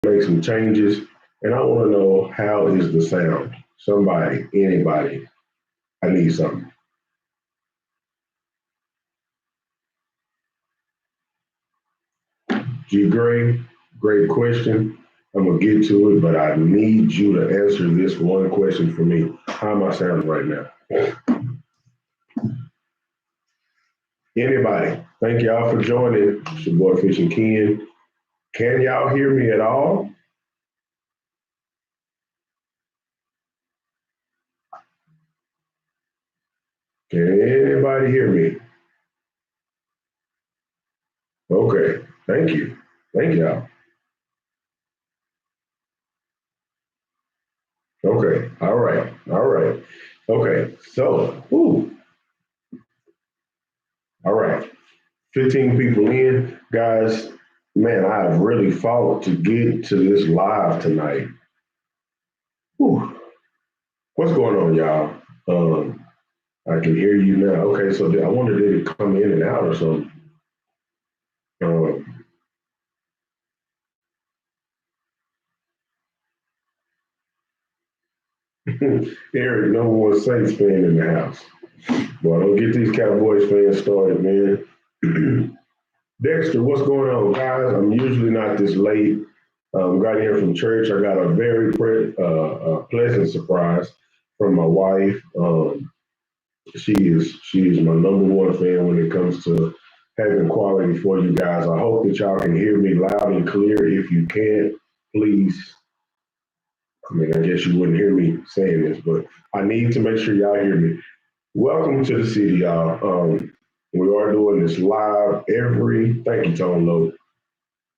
make some changes, and I want to know how is the sound? Somebody, anybody, I need something. G Gray, great question. I'm gonna get to it, but I need you to answer this one question for me. How am I sounding right now? Anybody? Thank y'all for joining. It's your boy Fish and Ken. Can y'all hear me at all? Can anybody hear me? Okay. Thank you. Thank y'all. Okay. All right. All right. Okay. So, all right. 15 people in. Guys, man, I have really fought to get to this live tonight. Whew. What's going on, y'all? I can hear you now. Okay, so I wonder did it come in and out or something? Um, Eric, number one Saints fan in the house. Boy, don't get these Cowboys fans started, man. Dexter, what's going on, guys? I'm usually not this late. Got here from church. I got a very pleasant surprise from my wife. She is my number one fan when it comes to having quality for you guys. I hope that y'all can hear me loud and clear. If you can't, please. I mean, I guess you wouldn't hear me saying this, but I need to make sure y'all hear me. Welcome to the city, y'all. We are doing this live thank you, Tone Low,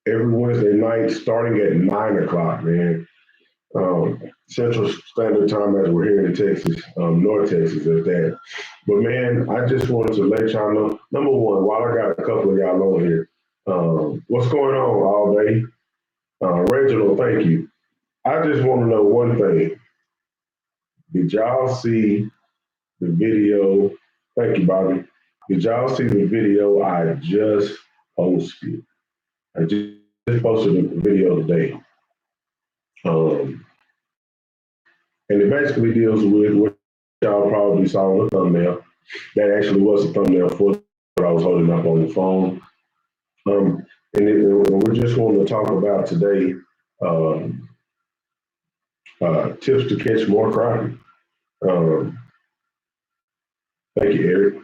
every Wednesday night starting at 9 o'clock, man. Central Standard Time as we're here in Texas, North Texas at that. But man, I just wanted to let y'all know, number one, while I got a couple of y'all on here, what's going on all day? Reginald, thank you. I just want to know one thing. Did y'all see the video? Thank you, Bobby. Did y'all see the video I just posted? I just posted a video today. Um, and it basically deals with what y'all probably saw on the thumbnail. That actually was a thumbnail for what I was holding up on the phone. And we're just going to talk about today um, tips to catch more crappie. Um, Thank you, Eric.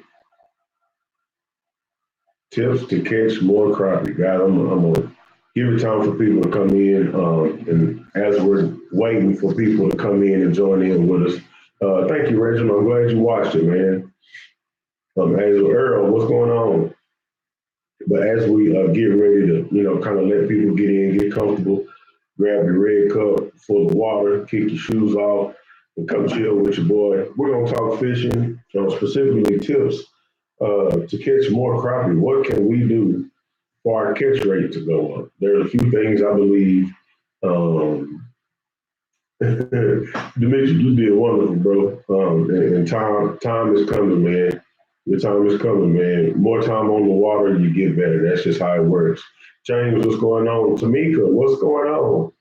Tips to catch more crappie. God, I'm going to give it time for people to come in. And as we're waiting for people to come in and join in with us, thank you, Reginald. I'm glad you watched it, man. As Earl, what's going on? But as we get ready to, kind of let people get in, get comfortable, grab your red cup full of water, kick your shoes off, and come chill with your boy. We're going to talk fishing, specifically tips to catch more crappie. What can we do for our catch rate to go up? There's a few things I believe. Demetri, you did wonderful, bro. And time is coming, man. Your time is coming, man. More time on the water, you get better. That's just how it works. James, what's going on? Tamika, what's going on?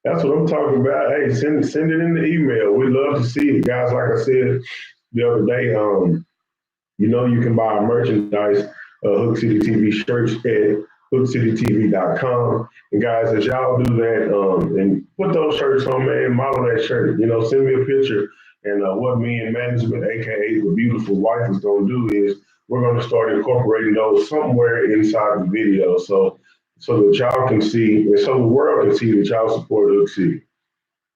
That's what I'm talking about. Hey, send it in the email. We love to see it, guys. Like I said the other day, you can buy our merchandise, Hook City TV shirts at hookcitytv.com. And guys, as y'all do that and put those shirts on, man, model that shirt. Send me a picture. And what me and management, aka the beautiful wife, is going to do is we're going to start incorporating those somewhere inside the video, so that y'all can see, and so the world can see that y'all support Hook City.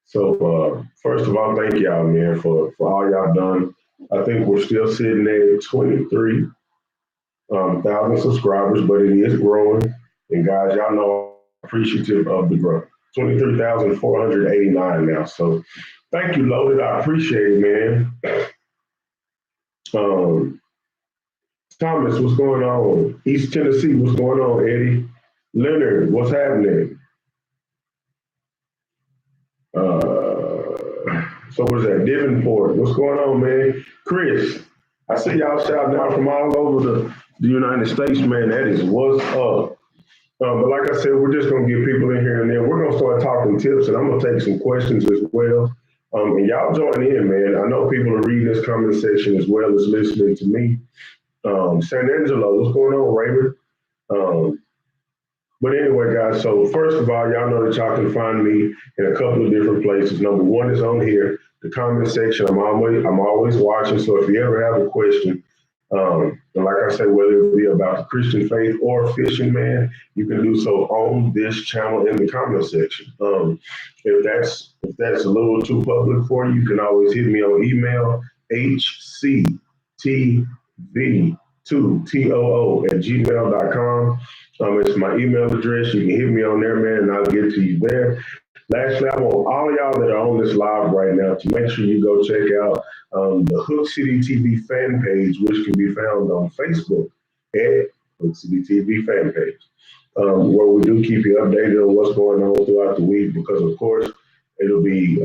So first of all, thank y'all, man, for all y'all done. I think we're still sitting at 23,000 subscribers, but it is growing. And guys, y'all know I'm appreciative of the growth. 23,489 now. So thank you, Loaded. I appreciate it, man. Thomas, what's going on? East Tennessee, what's going on, Eddie? Leonard, what's happening? So what is that? Devonport, what's going on, man? Chris, I see y'all shouting out from all over the United States, man. That is what's up. But like I said, we're just gonna get people in here and then we're gonna start talking tips, and I'm gonna take some questions as well. And y'all join in, man. I know people are reading this comment section as well as listening to me. San Angelo, what's going on, Raymond? Um, but anyway, guys, so first of all, y'all know that y'all can find me in a couple of different places. Number one is on here, the comment section. I'm always watching. So if you ever have a question, and like I said, whether it be about the Christian faith or fishing, man, you can do so on this channel in the comment section. If that's a little too public for you, you can always hit me on email hctv2too@gmail.com. It's my email address. You can hit me on there, man, and I'll get to you there. Lastly, I want all of y'all that are on this live right now to make sure you go check out the Hook City TV fan page, which can be found on Facebook at Hook City TV fan page, where we do keep you updated on what's going on throughout the week because, of course, it'll be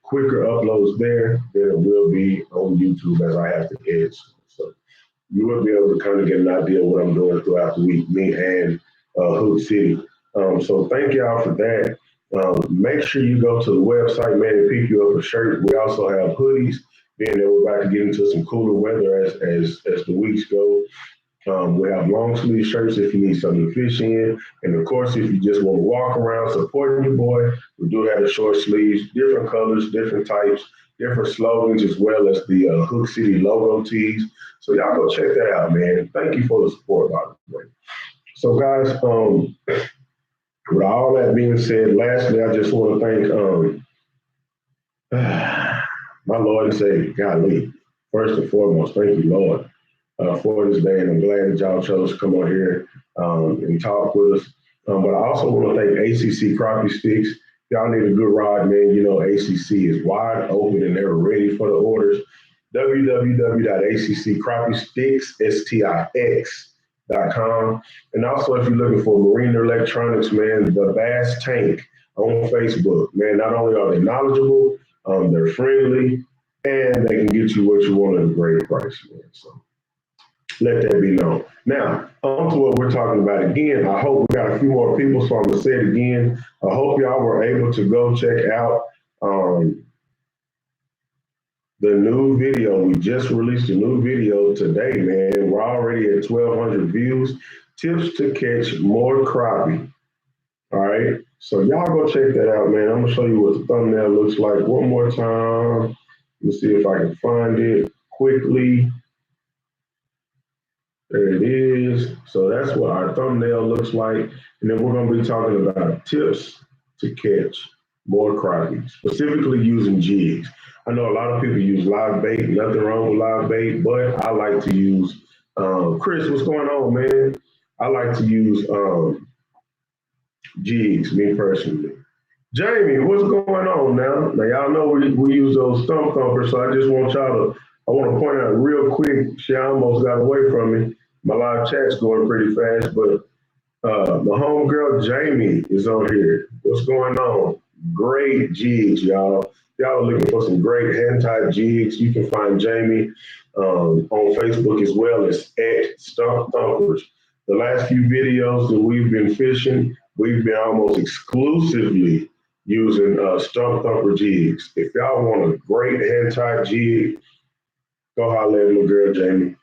quicker uploads there than it will be on YouTube as I have to edit. So you will be able to kind of get an idea of what I'm doing throughout the week, me and Hood City. So thank y'all for that. Make sure you go to the website, man, and pick you up a shirt. We also have hoodies, being that we're about to get into some cooler weather as the weeks go. We have long sleeve shirts if you need something to fish in. And of course, if you just want to walk around supporting your boy, we do have the short sleeves, different colors, different types, different slogans, as well as the Hook City logo tees. So y'all go check that out, man. Thank you for the support, by the way. So guys, with all that being said, lastly, I just want to thank my Lord and Savior, golly. First and foremost, thank you, Lord, for this day, and I'm glad that y'all chose to come on here and talk with us. But I also want to thank ACC Crappie Sticks. Y'all need a good rod, man. You know ACC is wide open and they're ready for the orders. www.accrappie.com. And also, if you're looking for marine electronics, man, the Bass Tank on Facebook, man, not only are they knowledgeable, they're friendly, and they can get you what you want at a great price, man. So let that be known. Now, on to what we're talking about again. I hope we got a few more people, so I'm going to say it again. I hope y'all were able to go check out the new video. We just released a new video today, man. We're already at 1,200 views. Tips to catch more crappie. All right. So y'all go check that out, man. I'm going to show you what the thumbnail looks like one more time. Let's see if I can find it quickly. There it is. So that's what our thumbnail looks like. And then we're going to be talking about tips to catch more crappie, specifically using jigs. I know a lot of people use live bait, nothing wrong with live bait, but I like to use, Chris, what's going on, man? I like to use jigs, me personally. Jamie, what's going on now? Now, y'all know we use those stump thumpers, so I just want y'all to, I want to point out real quick, she almost got away from me. My live chat's going pretty fast, but my homegirl Jamie is on here. What's going on? Great jigs, y'all. Y'all are looking for some great hand-tied jigs. You can find Jamie on Facebook as well as at Stump Thumpers. The last few videos that we've been fishing, we've been almost exclusively using Stump Thumper jigs. If y'all want a great hand-tied jig, go holler at my girl Jamie.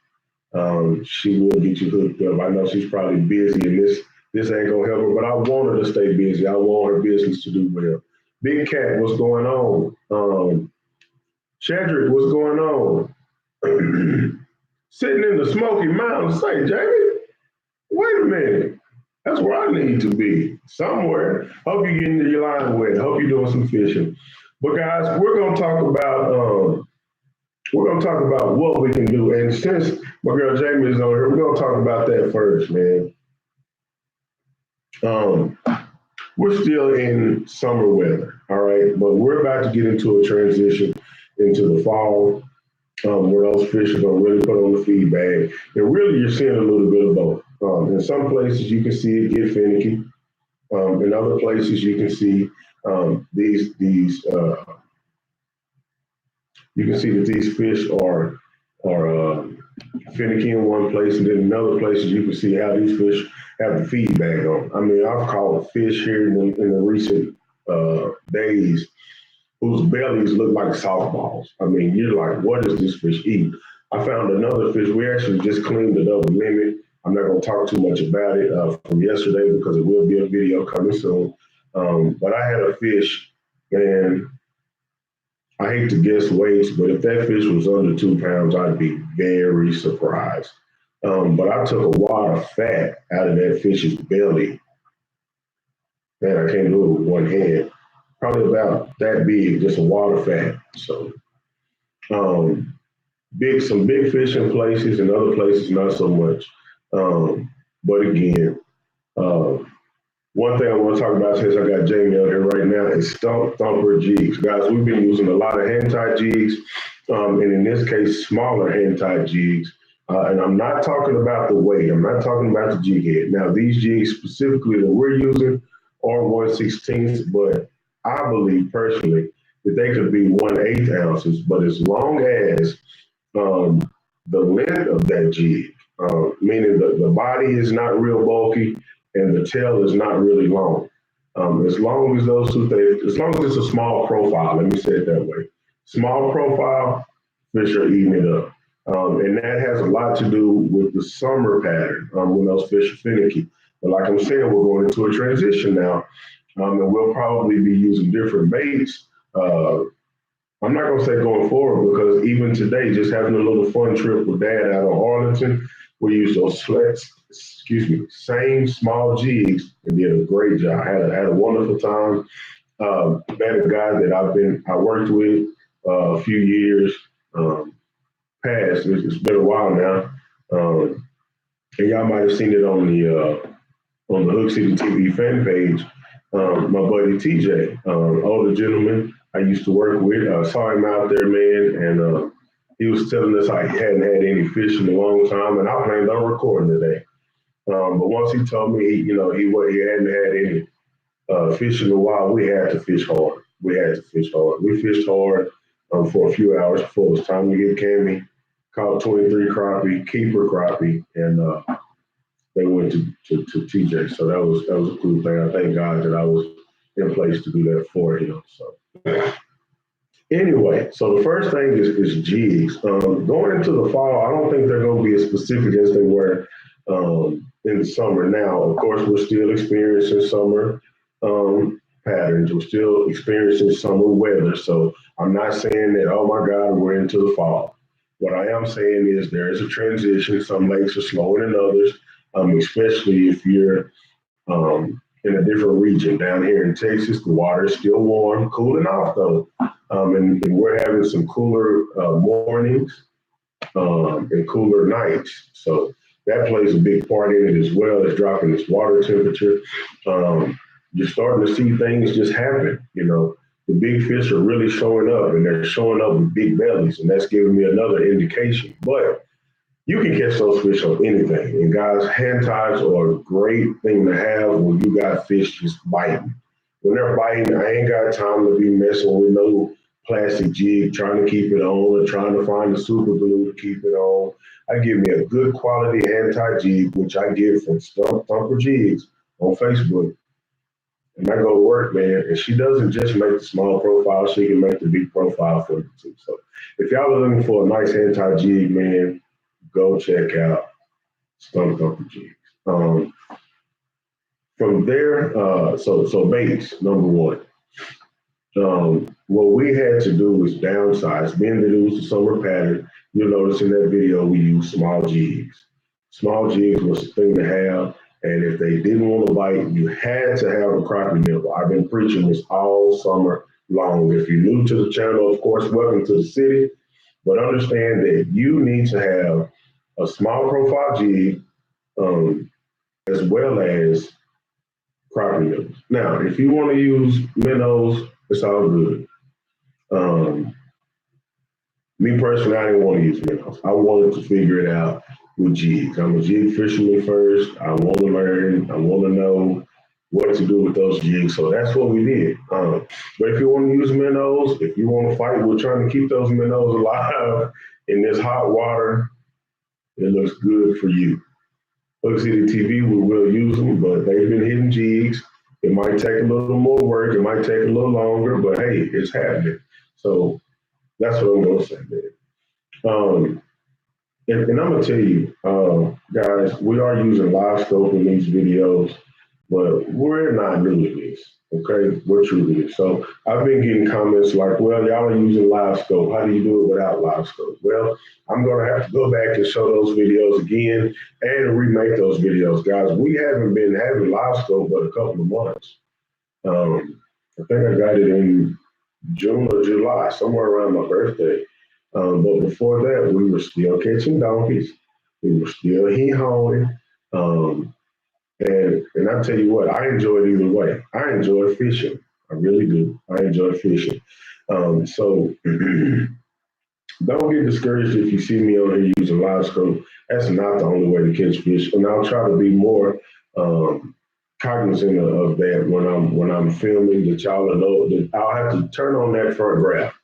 She will get you hooked up. I know she's probably busy and this ain't gonna help her, but I want her to stay busy. I want her business to do well. Big Cat, what's going on? Chadrick, what's going on? Sitting in the Smoky Mountains, say, Jamie, wait a minute. That's where I need to be, somewhere. Hope you're getting your line wet. Hope you're doing some fishing. But guys, we're gonna talk about what we can do. And since my girl Jamie is on here, we're gonna talk about that first, man. We're still in summer weather, all right, but we're about to get into a transition into the fall, where those fish are gonna really put on the feed bag. And really, you're seeing a little bit of both. In some places, you can see it get finicky. In other places, you can see you can see that these fish are finicky in one place, and then in other places you can see how these fish have the feedback on. I mean, I've caught fish here in the recent days whose bellies look like softballs. I mean, you're like, what does this fish eat? I found another fish. We actually just cleaned it up with limit. I'm not going to talk too much about it from yesterday because it will be a video coming soon. But I had a fish, and I hate to guess weights, but if that fish was under 2 pounds, I'd be very surprised. But I took a wad of fat out of that fish's belly. Man, I can't do it with one hand. Probably about that big, just a wad of fat. So, um, some big fish in places and other places not so much. But again, uh, one thing I want to talk about since I got Jamie out here right now is stump thumper jigs. Guys, we've been using a lot of hand tied jigs, and in this case, smaller hand tied jigs. And I'm not talking about the weight. I'm not talking about the jig head. Now, these jigs specifically that we're using are 1/16, but I believe personally that they could be 1/8 ounces. But as long as um, the length of that jig, meaning the body is not real bulky and the tail is not really long. As long as those two things, as long as it's a small profile, let me say it that way. Small profile, fish are eating it up. And that has a lot to do with the summer pattern when those fish are finicky. But like I'm saying, we're going into a transition now, and we'll probably be using different baits. I'm not gonna say going forward because even today, just having a little fun trip with Dad out of Arlington, we used those same small jigs and did a great job. Had a wonderful time. Met a guy that I worked with a few years past. It's been a while now, and y'all might have seen it on the Hook City TV fan page. My buddy TJ, older gentleman I used to work with, saw him out there, man, and he was telling us how he hadn't had any fish in a long time, and I planned on recording today. But once he told me, he hadn't had any fish in a while, we had to fish hard. We had to fish hard. We fished hard for a few hours before it was time to get Cammy. Caught 23 crappie, keeper crappie, and they went to TJ. So that was a cool thing. I thank God that I was in place to do that for him. So anyway, so the first thing is jigs. Going into the fall, I don't think they're going to be as specific as they were in the summer. Now, of course, we're still experiencing summer patterns. We're still experiencing summer weather. So I'm not saying that, oh my God, we're into the fall. What I am saying is there is a transition. Some lakes are slower than others, especially if you're in a different region. Down here in Texas, the water is still warm, cooling off though. And we're having some cooler mornings and cooler nights. So that plays a big part in it as well as dropping this water temperature. You're starting to see things just happen. The big fish are really showing up, and they're showing up with big bellies, and that's giving me another indication. But you can catch those fish on anything. And guys, hand ties are a great thing to have when you got fish just biting. When they're biting, I ain't got time to be messing with no plastic jig, trying to keep it on or trying to find the super glue to keep it on. I give me a good quality hand tie jig, which I get from Stump Thumper Jigs on Facebook. And I go to work, man, and she doesn't just make the small profile, she can make the big profile for you too. So if y'all are looking for a nice hand tie jig, man, go check out Stump Thumper Jigs. From there, so baits, number one. What we had to do was downsize. Being that it was the summer pattern, you'll notice in that video we used small jigs. Small jigs was the thing to have, and if they didn't want to bite, you had to have a crappie nibble. I've been preaching this all summer long. If you're new to the channel, of course, welcome to the city, but understand that you need to have a small profile jig as well as crappie nibbles. Now, if you want to use minnows, it's all good. Me personally, I didn't want to use minnows. I wanted to figure it out with jigs. I'm a jig fisherman first. I want to learn. I want to know what to do with those jigs. So that's what we did. But if you want to use minnows, if you want to fight, we're trying to keep those minnows alive in this hot water. It looks good for you. Hood City TV, we will use them, but they've been hitting jigs. It might take a little more work. It might take a little longer, but hey, it's happening. So that's what I'm going to say, man. Um, and I'm gonna tell you, guys, we are using live scope in these videos, but we're not new to this. Okay, we're true to this. So I've been getting comments like, "Well, y'all are using live scope. How do you do it without live scope?" Well, I'm gonna have to go back and show those videos again and remake those videos, guys. We haven't been having live scope but a couple of months. I think I got it in June or July, somewhere around my birthday. But before that, we were still catching donkeys. We were still hee-hawing. Um, and I tell you what, I enjoy it either way. I enjoy fishing. I really do. I enjoy fishing. So don't get discouraged if you see me on here using live scope. That's not the only way to catch fish. And I'll try to be more um, cognizant of that when I'm filming. That y'all will know that I'll have to turn on that front graph,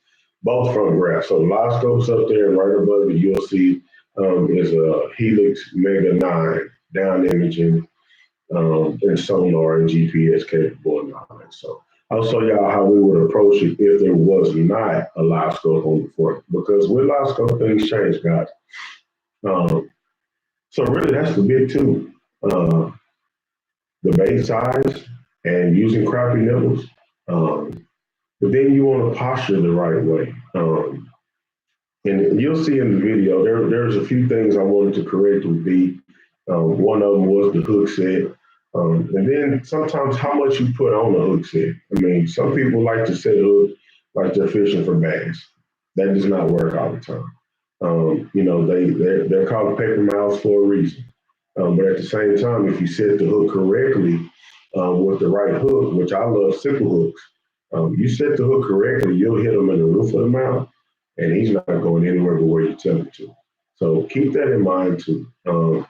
both front graphs. So live scope's up there, and right above it, you'll see is a Helix Mega 9 down imaging and sonar and GPS capable and all that. So I'll show y'all how we would approach it if there was not a live scope on the front. Because with live scope, things change, guys. Um, so really, that's the big two: uh, the bait size and using crappie nibbles. Um, but then you want to posture the right way. And you'll see in the video, there's a few things I wanted to correct with B. One of them was the hook set. And then sometimes how much you put on the hook set. I mean, some people like to set hook like they're fishing for bass. That does not work all the time. They're called paper mouths for a reason. But at the same time, if you set the hook correctly with the right hook, which I love simple hooks, you set the hook correctly, you'll hit them in the roof of the mouth, and he's not going anywhere but where you tell him to. So keep that in mind too. I'm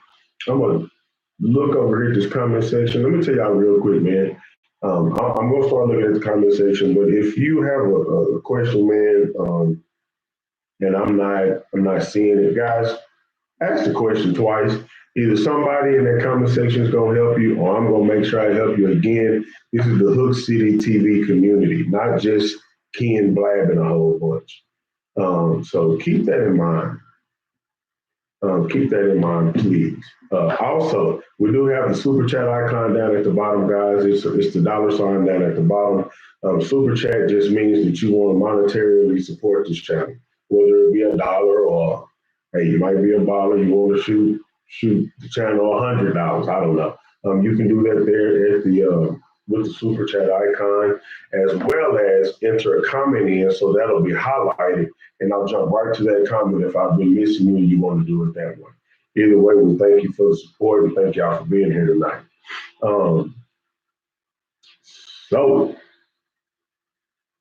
gonna look over here at this comment section. Let me tell y'all real quick, man. I'm gonna start looking at the comment section, but if you have a question, man, and I'm not seeing it, guys, ask the question twice. Either somebody in that comment section is going to help you, or I'm going to make sure I help you again. This is the Hook City TV community, not just Ken blabbing a whole bunch. So keep that in mind. Keep that in mind, please. Also, we do have the super chat icon down at the bottom, guys. It's the dollar sign down at the bottom. Super chat just means that you want to monetarily support this channel, whether it be $1 or hey, you might be a baller. You want to shoot the channel $100. I don't know. You can do that there at the with the super chat icon, as well as enter a comment in, so that'll be highlighted, and I'll jump right to that comment if I've been missing you and you want to do it that way. Either way, we thank you for the support and thank y'all for being here tonight. Um, so,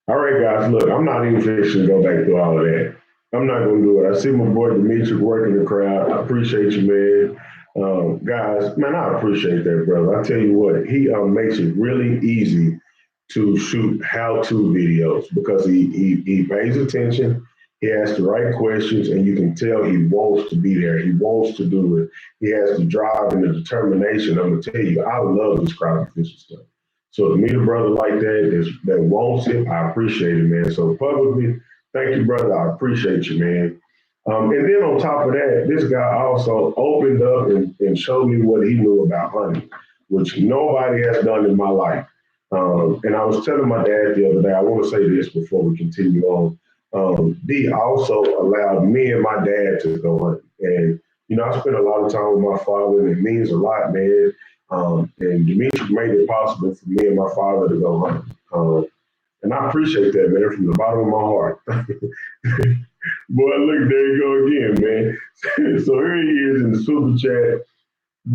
all right, guys, look, I'm not even fixing to go back through all of that. I'm not going to do it. I see my boy Dimitri working the crowd. I appreciate you, man. Guys, man, I appreciate that, brother. I tell you what, he makes it really easy to shoot how-to videos because he pays attention. He asks the right questions, and you can tell he wants to be there. He wants to do it. He has the drive and the determination. I'm going to tell you, I love this crappie fishing stuff. So to meet a brother like that wants it, I appreciate it, man. So publicly, thank you, brother. I appreciate you, man. And then on top of that, this guy also opened up and showed me what he knew about hunting, which nobody has done in my life. And I was telling my dad the other day, I want to say this before we continue on. D also allowed me and my dad to go hunting. And, I spent a lot of time with my father, and it means a lot, man. And Dimitri made it possible for me and my father to go hunting. And I appreciate that, man, from the bottom of my heart. Boy, look, there you go again, man. So here he is in the super chat.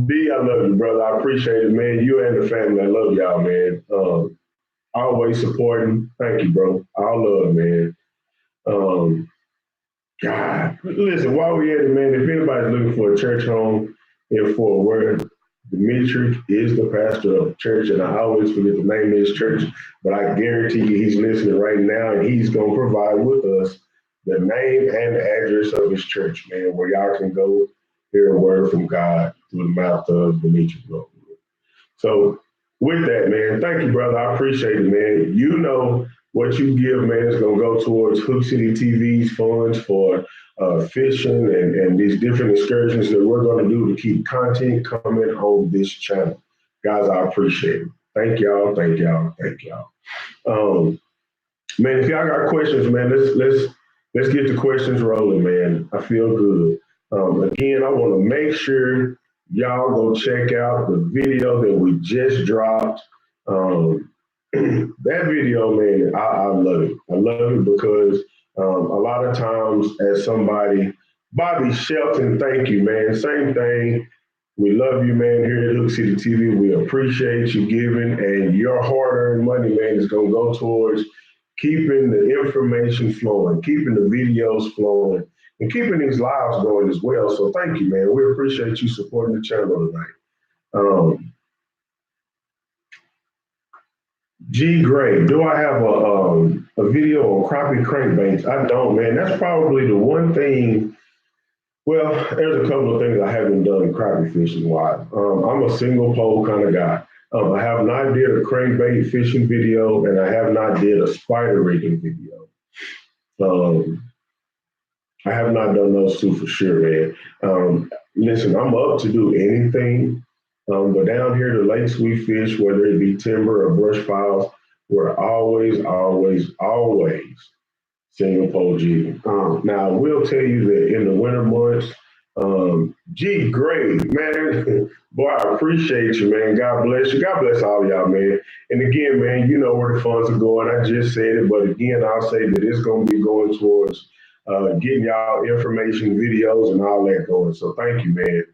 D, I love you, brother. I appreciate it, man. You and the family, I love y'all, man. Always supporting. Thank you, bro. All love, man. God, listen, while we at it, man, if anybody's looking for a church home in Fort Worth, Dimitri is the pastor of the church, and I always forget the name of his church, but I guarantee you he's listening right now, and he's going to provide with us the name and the address of his church, man, where y'all can go hear a word from God through the mouth of Demetrius. So with that, man, thank you, brother. I appreciate it, man. You know what you give, man, is gonna go towards Hook City TV's funds for fishing and these different excursions that we're gonna do to keep content coming on this channel. Guys, I appreciate it. Thank y'all, thank y'all, thank y'all. Man, if y'all got questions, man, let's get the questions rolling, man. I feel good. Again, I want to make sure y'all go check out the video that we just dropped. That video, man, I love it. I love it because a lot of times, as somebody, Bobby Shelton, thank you, man. Same thing. We love you, man, here at Hook City TV. We appreciate you giving, and your hard-earned money, man, is going to go towards keeping the information flowing, keeping the videos flowing, and keeping these lives going as well. So thank you, man. We appreciate you supporting the channel tonight. G Gray, do I have a video on crappie crankbaits? I don't, man. That's probably the one thing. Well, there's a couple of things I haven't done crappie fishing wise. I'm a single pole kind of guy. I have not did a crankbait fishing video, and I have not did a spider rigging video. I have not done those two for sure, man. Listen, I'm up to do anything, but down here, the lakes we fish, whether it be timber or brush piles, we're always, always, always single pole jigging. Now, I will tell you that in the winter months, G, great, man. Boy, I appreciate you, man. God bless you. God bless all y'all, man. And again, man, you know where the funds are going. I just said it, but again, I'll say that it's going to be going towards getting y'all information, videos, and all that going. So thank you, man.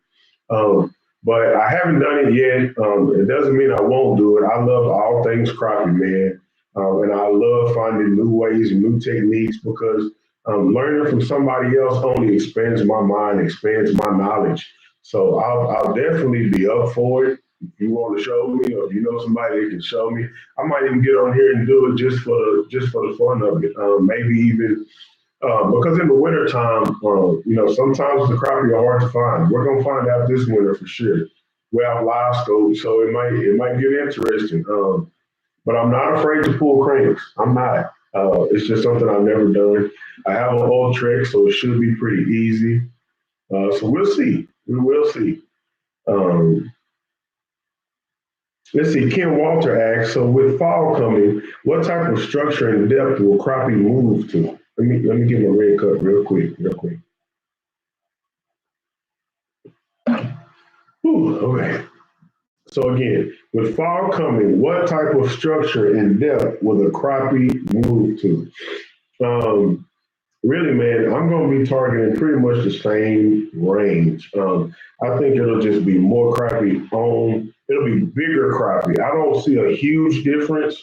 But I haven't done it yet. It doesn't mean I won't do it. I love all things crappie, man. And I love finding new ways and new techniques because learning from somebody else only expands my mind, expands my knowledge. So I'll definitely be up for it. If you want to show me, or if you know somebody that can show me, I might even get on here and do it just for the fun of it. Maybe even because in the wintertime, sometimes the crappie are hard to find. We're gonna find out this winter for sure. We have live scope, so it might get interesting. But I'm not afraid to pull cranks. I'm not. It's just something I've never done. I have an old trick, so it should be pretty easy. So we'll see. We will see. Let's see. Ken Walter asks, so with fall coming, what type of structure and depth will crappie move to? Let me get my red cup real quick. Whew, okay. So again, with fall coming, what type of structure and depth will the crappie move to? Really, man, I'm going to be targeting pretty much the same range. I think it'll just be more crappie on. It'll be bigger crappie. I don't see a huge difference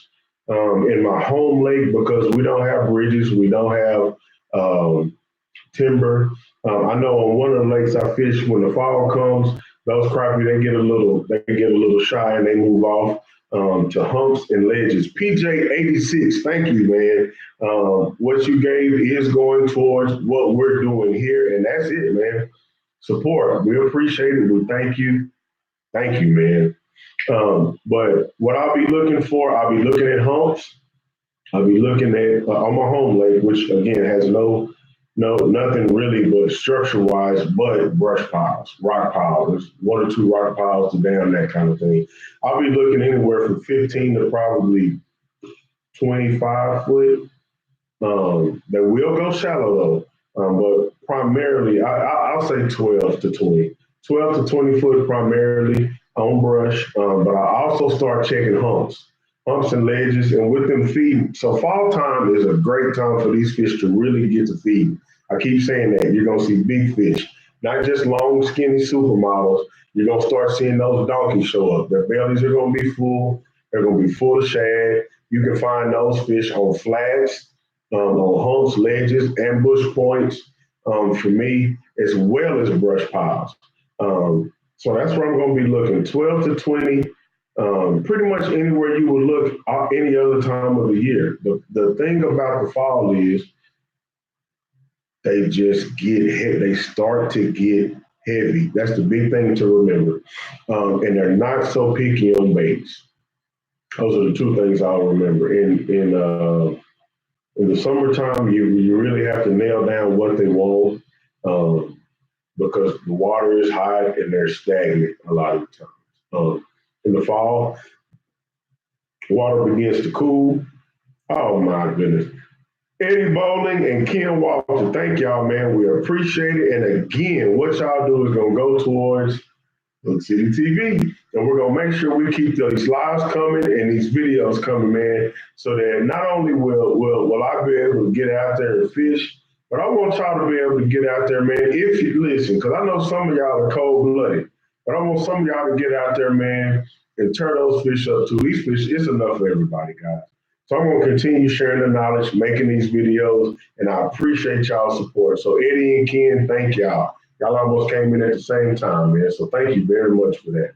in my home lake because we don't have bridges. We don't have timber. I know on one of the lakes I fish when the fall comes, those crappie they get a little shy and they move off to humps and ledges. PJ86, thank you, man. What you gave is going towards what we're doing here, and that's it, man. Support. We appreciate it. We thank you, man. But what I'll be looking for, I'll be looking at humps. I'll be looking at on my home lake, which again has nothing really but structure wise, but brush piles, rock piles. There's one or two rock piles to dam, that kind of thing. I'll be looking anywhere from 15 to probably 25 foot. They will go shallow though, but primarily I'll say 12 to 20. 12 to 20 foot primarily on brush, but I also start checking humps and ledges, and with them feeding. So fall time is a great time for these fish to really get to feed. I keep saying that. You're going to see big fish, not just long, skinny supermodels. You're going to start seeing those donkeys show up. Their bellies are going to be full. They're going to be full of shad. You can find those fish on flats, on humps, ledges, and bush points, for me, as well as brush piles. So that's where I'm going to be looking, 12 to 20. Pretty much anywhere you would look any other time of the year. The thing about the fall is they just get hit. They start to get heavy. That's the big thing to remember. And they're not so picky on baits. Those are the two things I'll remember. In the summertime, you really have to nail down what they want because the water is high and they're stagnant a lot of the time. In the fall, water begins to cool. Oh my goodness. Eddie Bowling and Ken Walter, thank y'all, man. We appreciate it. And again, what y'all do is gonna go towards Hood City TV. And we're gonna make sure we keep these lives coming and these videos coming, man, so that not only will I be able to get out there and fish, but I want y'all to be able to get out there, man, if you listen, because I know some of y'all are cold-blooded, but I want some of y'all to get out there, man, and turn those fish up too. These fish, it's enough for everybody, guys. So I'm gonna continue sharing the knowledge, making these videos, and I appreciate y'all's support. So Eddie and Ken, thank y'all. Y'all almost came in at the same time, man. So thank you very much for that.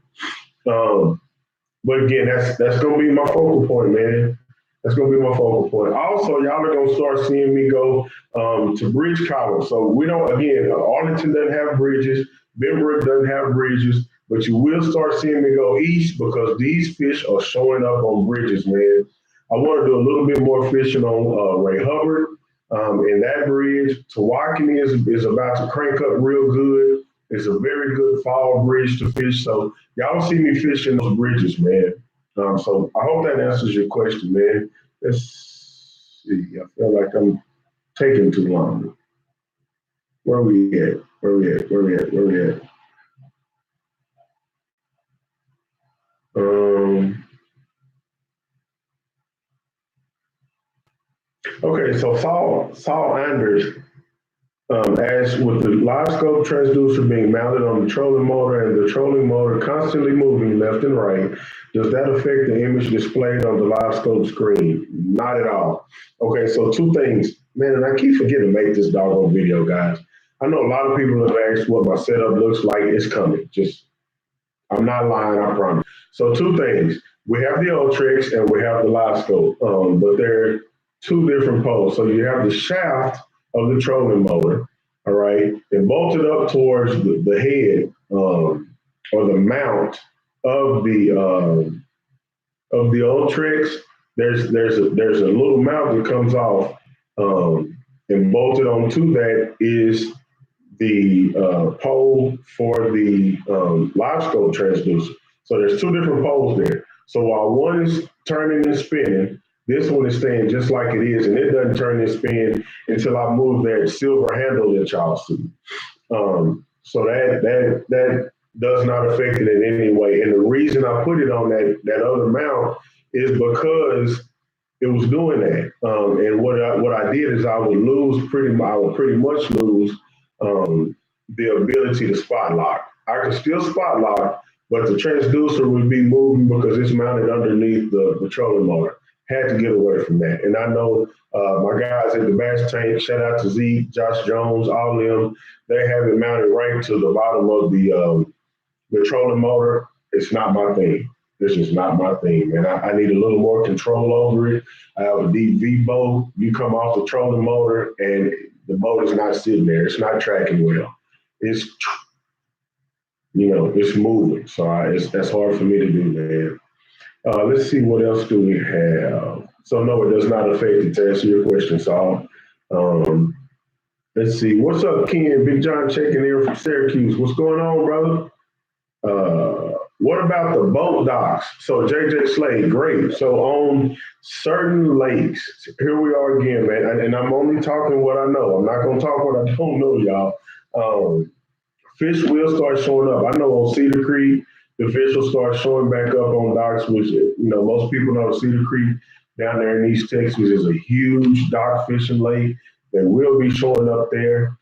But again, that's gonna be my focal point, man. That's gonna be my focal point. Also, y'all are gonna start seeing me go to bridge column. So we don't, again, Arlington doesn't have bridges, Benbrook doesn't have bridges, but you will start seeing me go east because these fish are showing up on bridges, man. I want to do a little bit more fishing on Ray Hubbard. And that bridge, Tawakoni is about to crank up real good. It's a very good fall bridge to fish. So y'all see me fishing those bridges, man. So I hope that answers your question, man. Let's see. I feel like I'm taking too long. Where we at? Where we at? Where we at? Where we at? Okay, so Saul Anders as with the live scope transducer being mounted on the trolling motor and the trolling motor constantly moving left and right, does that affect the image displayed on the live scope screen? Not at all. Okay, so two things. Man, and I keep forgetting to make this doggone video, guys. I know a lot of people have asked what my setup looks like. It's coming. I'm not lying, I promise. So two things. We have the Ultrex and we have the live scope, but they're two different poles. So you have the shaft of the trolling motor, all right, and bolted up towards the head or the mount of the Ultrex. There's a little mount that comes off, and bolted onto that is the pole for the live scope transducer. So there's two different poles there. So while one is turning and spinning, this one is staying just like it is, and it doesn't turn and spin until I move that silver handle that y'all see. So that does not affect it in any way. And the reason I put it on that other mount is because it was doing that. And what I did is I would pretty much lose the ability to spot lock. I could still spot lock, but the transducer would be moving because it's mounted underneath the trolling motor. Had to get away from that. And I know my guys at the Bass Tank, shout out to Zeke, Josh Jones, all of them, they have it mounted right to the bottom of the trolling motor. It's not my thing. This is not my thing, man. I need a little more control over it. I have a deep V boat. You come off the trolling motor and the boat is not sitting there. It's not tracking well. It's, it's moving. So that's hard for me to do, man. Let's see, what else do we have? So no, it does not affect it, to answer your question, Saul. Let's see. What's up, Ken? Big John checking in from Syracuse. What's going on, brother? What about the boat docks? So JJ Slade, great. So on certain lakes, here we are again, man. And I'm only talking what I know. I'm not going to talk what I don't know, y'all. Fish will start showing up. I know on Cedar Creek, the fish will start showing back up on docks, which, most people know Cedar Creek down there in East Texas is a huge dock fishing lake that will be showing up there.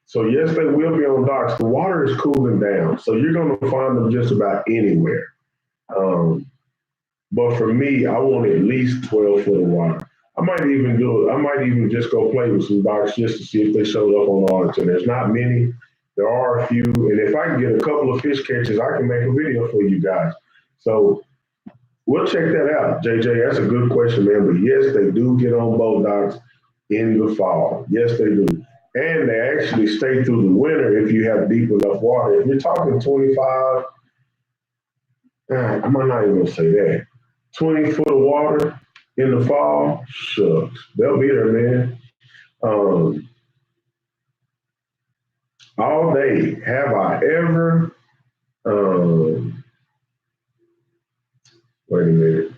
So yes, they will be on docks. The water is cooling down, so you're going to find them just about anywhere. But for me, I want at least 12 foot of water. I might even just go play with some docks just to see if they showed up on Arlington. There's not many. There are a few, and if I can get a couple of fish catches, I can make a video for you guys. So we'll check that out, JJ. That's a good question, man. But yes, they do get on boat docks in the fall. Yes, they do. and they actually stay through the winter if you have deep enough water. If you're talking 25, I might not even gonna say that. 20 foot of water in the fall, shucks, they'll be there, man. Um, all day, have I ever? Um, wait a minute.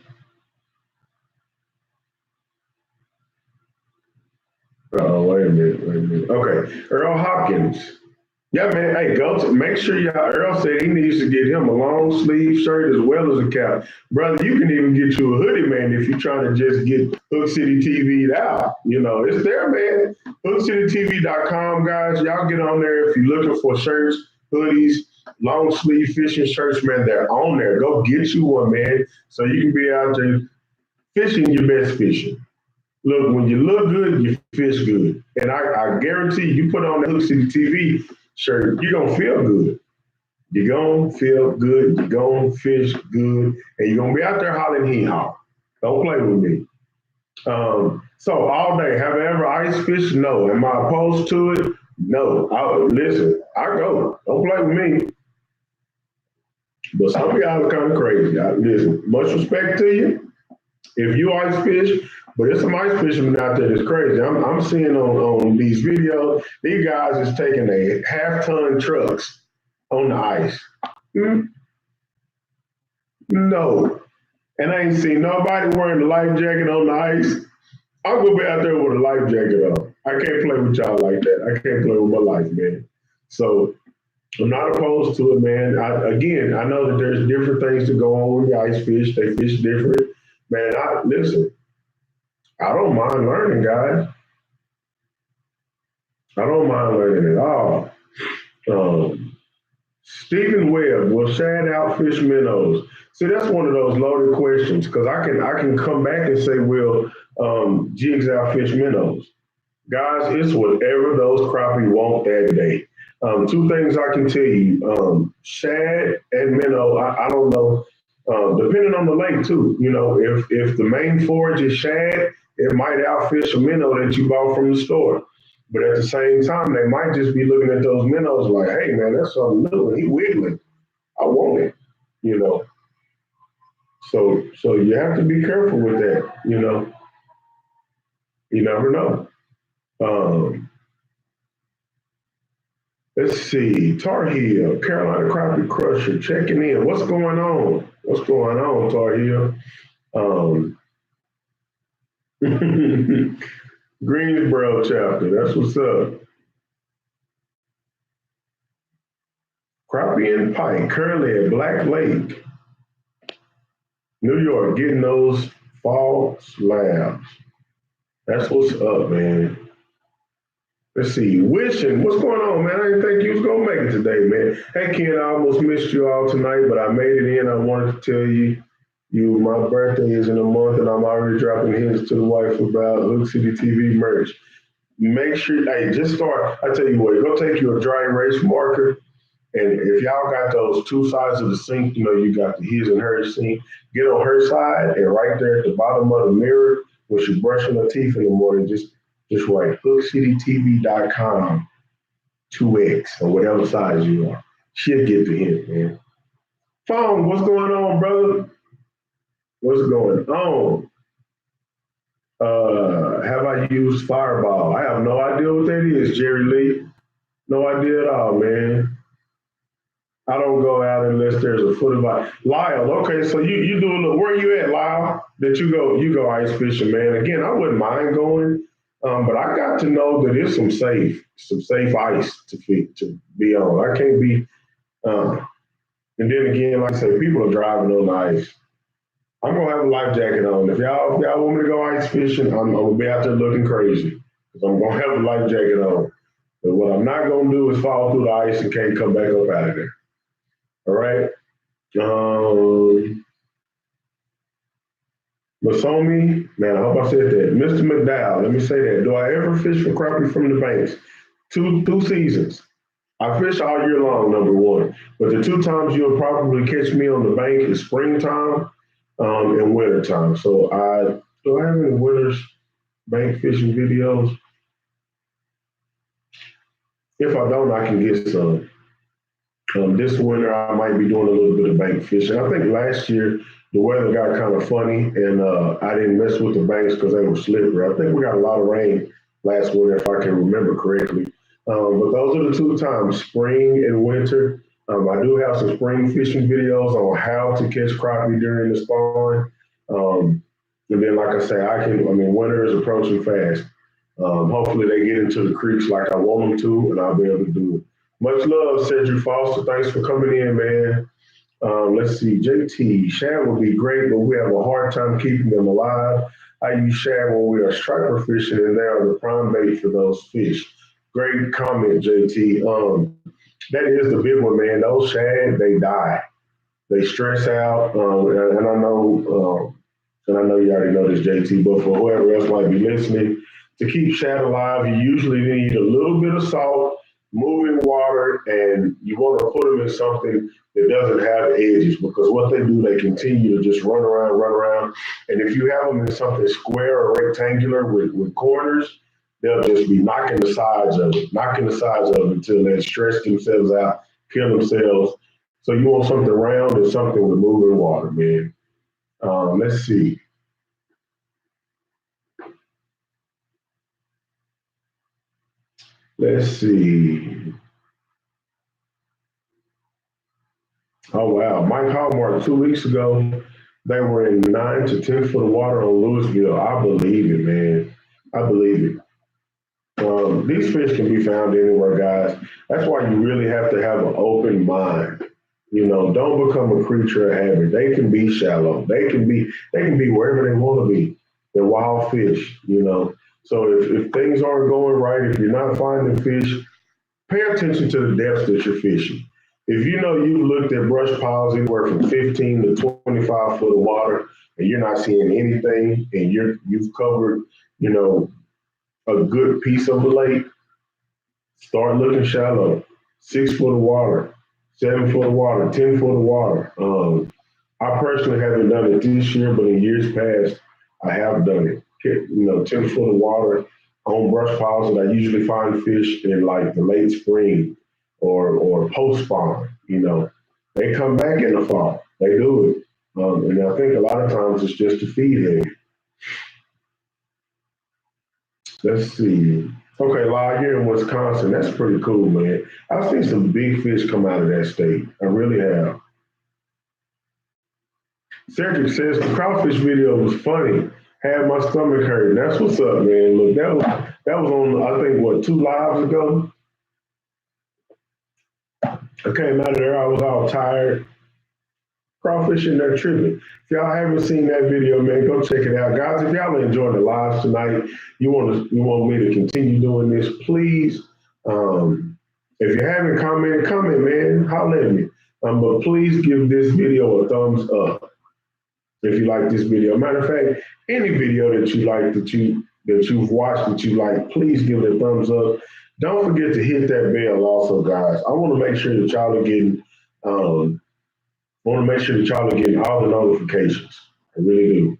Oh, wait a minute. Wait a minute. Okay, Earl Hopkins. Yeah, man. Hey, go to make sure y'all. Earl said he needs to get him a long sleeve shirt as well as a cap. Brother, you can even get you a hoodie, man, if you're trying to just get Hook City TV'd out. You know, it's there, man. HookCityTV.com, guys. Y'all get on there if you're looking for shirts, hoodies, long sleeve fishing shirts, man. They're on there. Go get you one, man, so you can be out there fishing your best fishing. Look, when you look good, you fish good. And I guarantee you put on the Hook City TV shirt, you're going to feel good. You're going to feel good. You're going to fish good. And you're going to be out there hollering hee haw. Don't play with me. So all day, have I ever ice fished? No. Am I opposed to it? No. Listen, I go. Don't play with me. But some of y'all are kind of crazy. Listen, much respect to you. If you ice fish, but there's some ice fishermen out there that's crazy. I'm seeing on these videos, these guys is taking a half-ton trucks on the ice. Mm, no. And I ain't seen nobody wearing a life jacket on the ice. I'm gonna be out there with a life jacket on. I can't play with y'all like that. I can't play with my life, man. So I'm not opposed to it, man. I know that there's different things that go on with the ice fish. They fish different. Man, listen, I don't mind learning, guys. I don't mind learning at all. Um, Stephen Webb, will shad outfish minnows? See, that's one of those loaded questions because I can come back and say, will jigs outfish minnows? Guys, it's whatever those crappie want that day. Two things I can tell you: shad and minnow. I don't know. Depending on the lake too. You know, if the main forage is shad, it might outfish a minnow that you bought from the store. But at the same time, they might just be looking at those minnows like, "Hey, man, that's something new, and he wiggling. I want it." You know. So you have to be careful with that. You know, you never know. Um, let's see, Tar Heel, Carolina Crappie Crusher, checking in. What's going on? What's going on, Tar Heel? Um, Greensboro chapter. That's what's up. Crappie and Pike currently at Black Lake, New York, getting those fall slabs. That's what's up, man. Let's see. Wishing, what's going on, man? I didn't think you was gonna make it today, man. Hey, Ken, I almost missed you all tonight, but I made it in. I wanted to tell you, my birthday is in a month, and I'm already dropping hints to the wife about Hook City TV merch. Make sure, hey, just start. I tell you what, go take you a dry erase marker. And if y'all got those two sides of the sink, you know, you got the his and her sink, get on her side and right there at the bottom of the mirror when she's brushing her teeth in the morning, just write hookcitytv.com 2X or whatever size you are. She'll get the hint, man. Phone, what's going on, brother? What's going on? Have I used Fireball? I have no idea what that is, Jerry Lee. No idea at all, man. I don't go out unless there's a foot of ice. Lyle, okay, so you do a little. Where you at, Lyle? That you go ice fishing, man. Again, I wouldn't mind going, but I got to know that it's some safe ice to be on. I can't be. Uh, and then again, like I say, people are driving on the ice. I'm gonna have a life jacket on. If y'all want me to go ice fishing, I'm gonna be out there looking crazy because I'm gonna have a life jacket on. But what I'm not gonna do is fall through the ice and can't come back up out of there. All right. Masomi, man, I hope I said that. Mr. McDowell, let me say that. Do I ever fish for crappie from the banks? Two seasons. I fish all year long, number one. But the two times you'll probably catch me on the bank is springtime and wintertime. So do I have any winters bank fishing videos? If I don't, I can get some. This winter, I might be doing a little bit of bank fishing. I think last year the weather got kind of funny, and I didn't mess with the banks because they were slippery. I think we got a lot of rain last winter, if I can remember correctly. But those are the two times, spring and winter. I do have some spring fishing videos on how to catch crappie during the spawn. Um, and then, like I say, I mean, winter is approaching fast. Hopefully, they get into the creeks like I want them to, and I'll be able to do it. Much love, Cedric Foster. Thanks for coming in, man. Let's see, JT. Shad would be great, but we have a hard time keeping them alive. I use shad when we are striper fishing, and they are the prime bait for those fish. Great comment, JT. That is the big one, man. Those shad, they die. They stress out, and I know you already know this, JT, but for whoever else might be listening, to keep shad alive, you usually need a little bit of salt, moving water, and you want to put them in something that doesn't have edges because what they do, they continue to just run around. And if you have them in something square or rectangular with corners, they'll just be knocking the sides of it until they stress themselves out, kill themselves. So you want something round and something with moving water, man. Let's see. Let's see. Oh wow, Mike Hallmark 2 weeks ago, they were in 9 to 10 foot of water on Louisville. I believe it, man. I believe it. These fish can be found anywhere, guys. That's why you really have to have an open mind. You know, don't become a creature of habit. They can be shallow. They can be wherever they want to be. They're wild fish, you know. So if things aren't going right, if you're not finding fish, pay attention to the depths that you're fishing. If you know you looked at brush piles anywhere from 15 to 25 foot of water and you're not seeing anything and you've covered, you know, a good piece of the lake, start looking shallow. 6 foot of water, 7 foot of water, 10 foot of water. I personally haven't done it this year, but in years past, I have done it. You know, 10 foot of water on brush piles that I usually find fish in like the late spring or post spawn. You know, they come back in the fall. They do it. And I think a lot of times it's just to feed them. Let's see. Okay, La, you're in Wisconsin. That's pretty cool, man. I've seen some big fish come out of that state. I really have. Cedric says the crawfish video was funny. Had my stomach hurt. That's what's up, man. Look, that was on I think what 2 lives ago. I came out of there. I was all tired. Crawfish in there tripping. If y'all haven't seen that video, man, go check it out, guys. If y'all enjoying the lives tonight, you want me to continue doing this, please. If you haven't commented, comment, man. Holler at me. But please give this video a thumbs up if you like this video. Matter of fact, any video that you like that you've watched that you like, please give it a thumbs up. Don't forget to hit that bell also, guys. I want to make sure that y'all are getting all the notifications. I really do.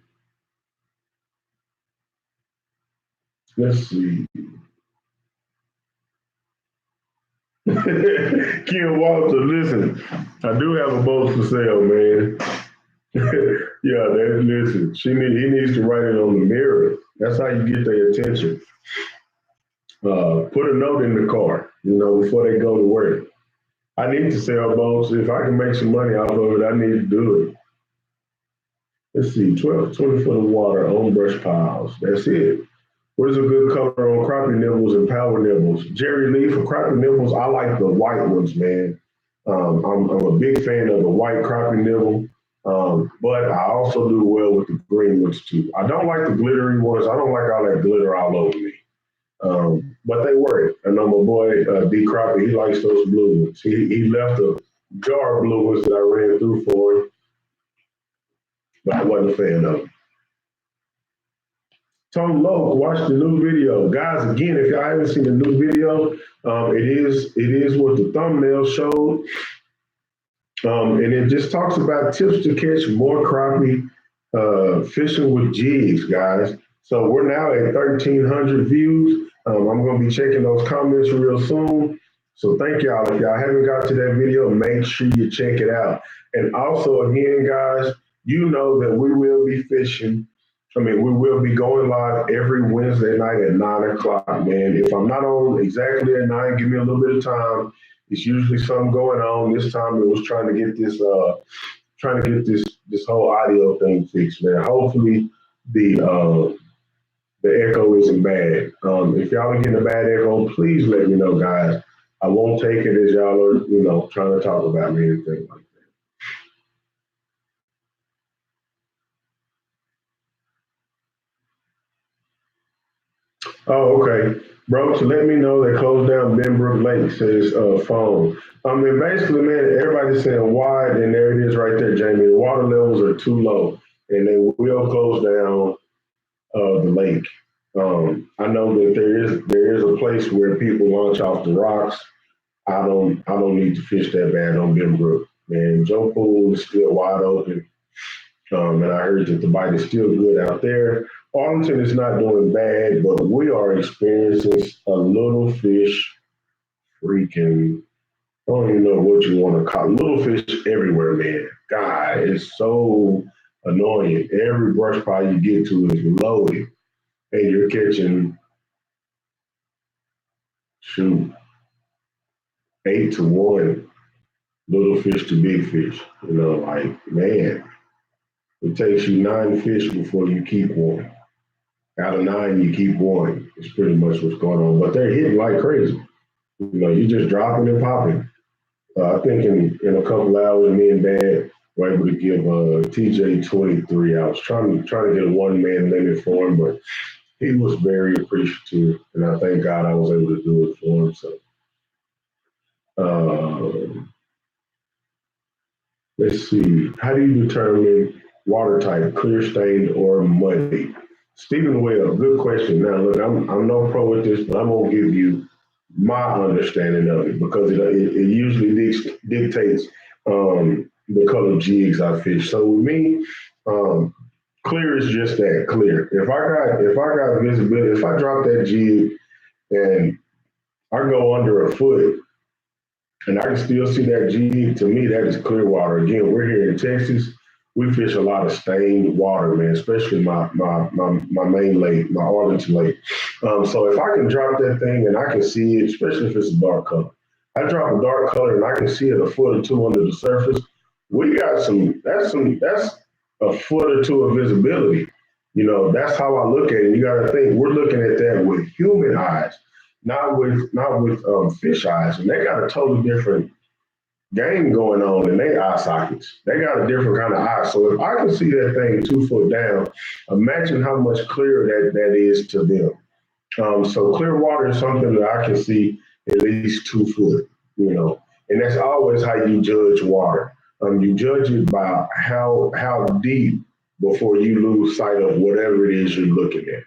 Let's see. Ken Walter, listen, I do have a boat for sale, man. Yeah, listen, he needs to write it on the mirror. That's how you get their attention. Put a note in the car, before they go to work. I need to sell boats. If I can make some money off of it, I need to do it. Let's see, 12 to 20 foot of water on brush piles. That's it. What is a good color on crappie nibbles and power nibbles? Jerry Lee, for crappie nibbles, I like the white ones, man. I'm a big fan of the white crappie nibble, but I also do well with the green ones too. I don't like the glittery ones. I don't like all that glitter all over me. But they work. I know my boy D Crappie, he likes those blue ones. He left a jar of blue ones that I ran through for him, but I wasn't a fan of them. Tom Lowe, watch the new video. Guys, again, if y'all haven't seen the new video, it is what the thumbnail showed. And it just talks about tips to catch more crappie fishing with jigs, guys. So we're now at 1,300 views. I'm going to be checking those comments real soon. So thank y'all. If y'all haven't got to that video, make sure you check it out. And also, again, guys, you know that we will be fishing. I mean, we will be going live every Wednesday night at 9 o'clock, man. If I'm not on exactly at 9, give me a little bit of time. It's usually something going on. This time it was trying to get this whole audio thing fixed, man. Hopefully the uh the echo isn't bad. If y'all are getting a bad echo, please let me know, guys. I won't take it as y'all are, trying to talk about me or anything like that. Oh, okay. Bro, to let me know they closed down Benbrook Lake, says phone. And basically, man, everybody's saying wide, and there it is right there, Jamie. The water levels are too low, and they will close down the lake. I know that there is a place where people launch off the rocks. I don't need to fish that bad on Benbrook. Man, Joe Pool is still wide open. And I heard that the bite is still good out there. Arlington is not doing bad, but we are experiencing a little fish freaking. I don't even know what you want to call it. Little fish everywhere, man. God, it's so annoying. Every brush pile you get to is loaded, and you're catching shoot 8 to 1 little fish to big fish. Like man, it takes you 9 fish before you keep one. Out of 9, you keep one. It's pretty much what's going on. But they're hitting like crazy. You just dropping and popping. I think in a couple hours, me and Dad were able to give TJ 23. I was trying to get a 1 man limit for him, but he was very appreciative, and I thank God I was able to do it for him. So uh, let's see. How do you determine water type, clear, stained, or muddy? Stephen Well, good question. Now, look, I'm no pro with this, but I'm gonna give you my understanding of it because it usually dictates the color jigs I fish. So with me, um, clear is just that clear. If I got visibility, if I drop that jig and I go under a foot, and I can still see that G. To me, that is clear water. Again, we're here in Texas. We fish a lot of stained water, man, especially my main lake, my Arlington Lake. So if I can drop that thing and I can see it, especially if it's a dark color, I drop a dark color and I can see it a foot or two under the surface. We got that's a foot or two of visibility. That's how I look at it. You got to think we're looking at that with human eyes, not with fish eyes, and they got a totally different game going on in their eye sockets. They got a different kind of eye. So if I can see that thing 2 foot down, imagine how much clearer that is to them. So clear water is something that I can see at least 2 foot, and that's always how you judge water. You judge it by how deep before you lose sight of whatever it is you're looking at.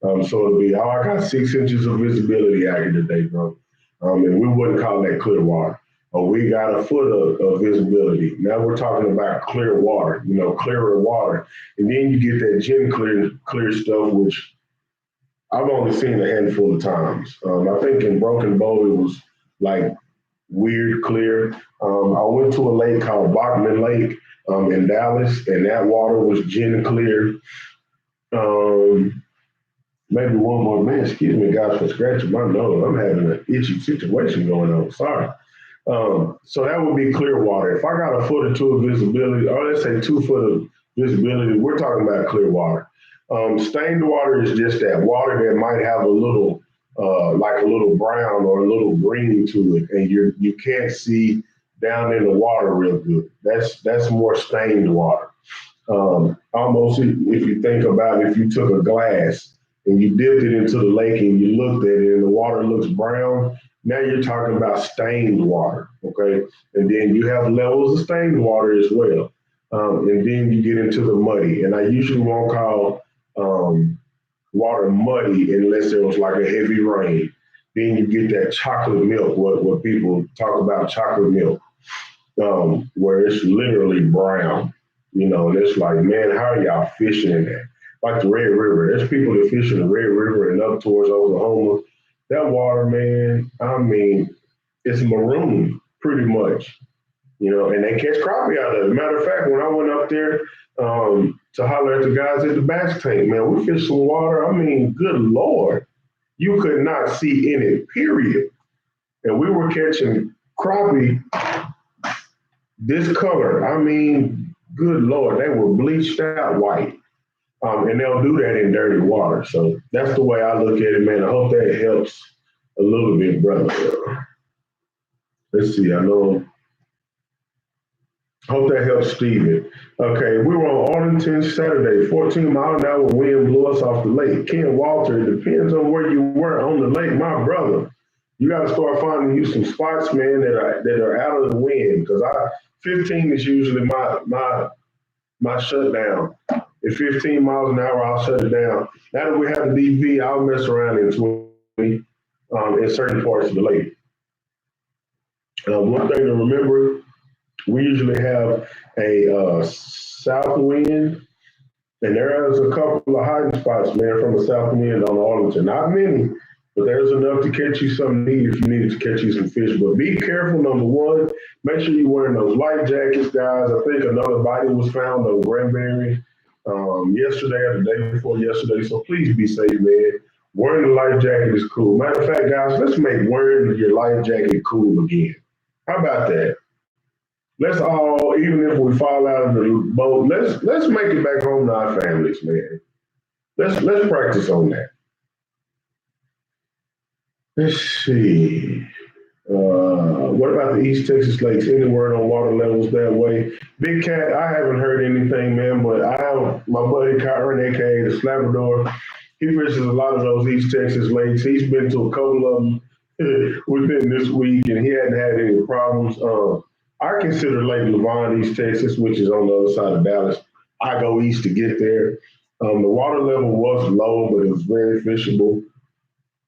So it'll be, I got 6 inches of visibility out here today, bro. And we wouldn't call that clear water. Or we got a foot of visibility. Now we're talking about clear water, clearer water. And then you get that gym clear stuff, which I've only seen a handful of times. I think in Broken Bow, it was like weird clear. I went to a lake called Bachman Lake in Dallas, and that water was gin clear. Um, Maybe one more man. Excuse me, guys, for scratching my nose. I'm having an itchy situation going on. Sorry. So that would be clear water. If I got a foot or two of visibility, or let's say 2 foot of visibility, we're talking about clear water. Stained water is just that water that might have a little, like a little brown or a little green to it, and you can't see down in the water real good. That's more stained water. Almost if you think about it, if you took a glass and you dipped it into the lake and you looked at it and the water looks brown, now you're talking about stained water, okay? And then you have levels of stained water as well. And then you get into the muddy. And I usually won't call water muddy unless there was like a heavy rain. Then you get that chocolate milk, what people talk about chocolate milk, where it's literally brown, and it's like, man, how are y'all fishing in that? Like the Red River. There's people that fish in the Red River and up towards Oklahoma. That water, man, I mean, it's maroon pretty much, and they catch crappie out of it. Matter of fact, when I went up there to holler at the guys at the bass tank, man, we fished some water. I mean, good Lord, you could not see in it, period. And we were catching crappie this color. I mean, good Lord, they were bleached out white. And they'll do that in dirty water. So that's the way I look at it, man. I hope that helps a little bit, brother. Let's see. Hope that helps Steven. Okay, we were on Arlington Saturday. 14-mile-an-hour wind blew us off the lake. Ken Walter, it depends on where you were on the lake, my brother. You got to start finding you some spots, man, that are out of the wind. Because 15 is usually my shutdown. At 15 miles an hour, I'll shut it down. Now that we have the DV, I'll mess around in 20 in certain parts of the lake. One thing to remember, we usually have a south wind, and there is a couple of hiding spots, man, from a south wind on Arlington. Not many, but there's enough to catch you some meat if you needed to catch you some fish. But be careful, number one. Make sure you're wearing those life jackets, guys. I think another body was found on Granbury yesterday or the day before yesterday. So please be safe, man. Wearing the life jacket is cool. Matter of fact, guys, let's make wearing your life jacket cool again. How about that? Let's all, even if we fall out of the boat, let's make it back home to our families, man. Let's practice on that. Let's see. What about the East Texas lakes? Any word on water levels that way? Big Cat, I haven't heard anything, man, but I have my buddy Kyron, aka the Slabrador. He fishes a lot of those East Texas lakes. He's been to a couple of them within this week, and he hadn't had any problems. I consider Lake Levon East Texas, which is on the other side of Dallas. I go east to get there. The water level was low, but it was very fishable.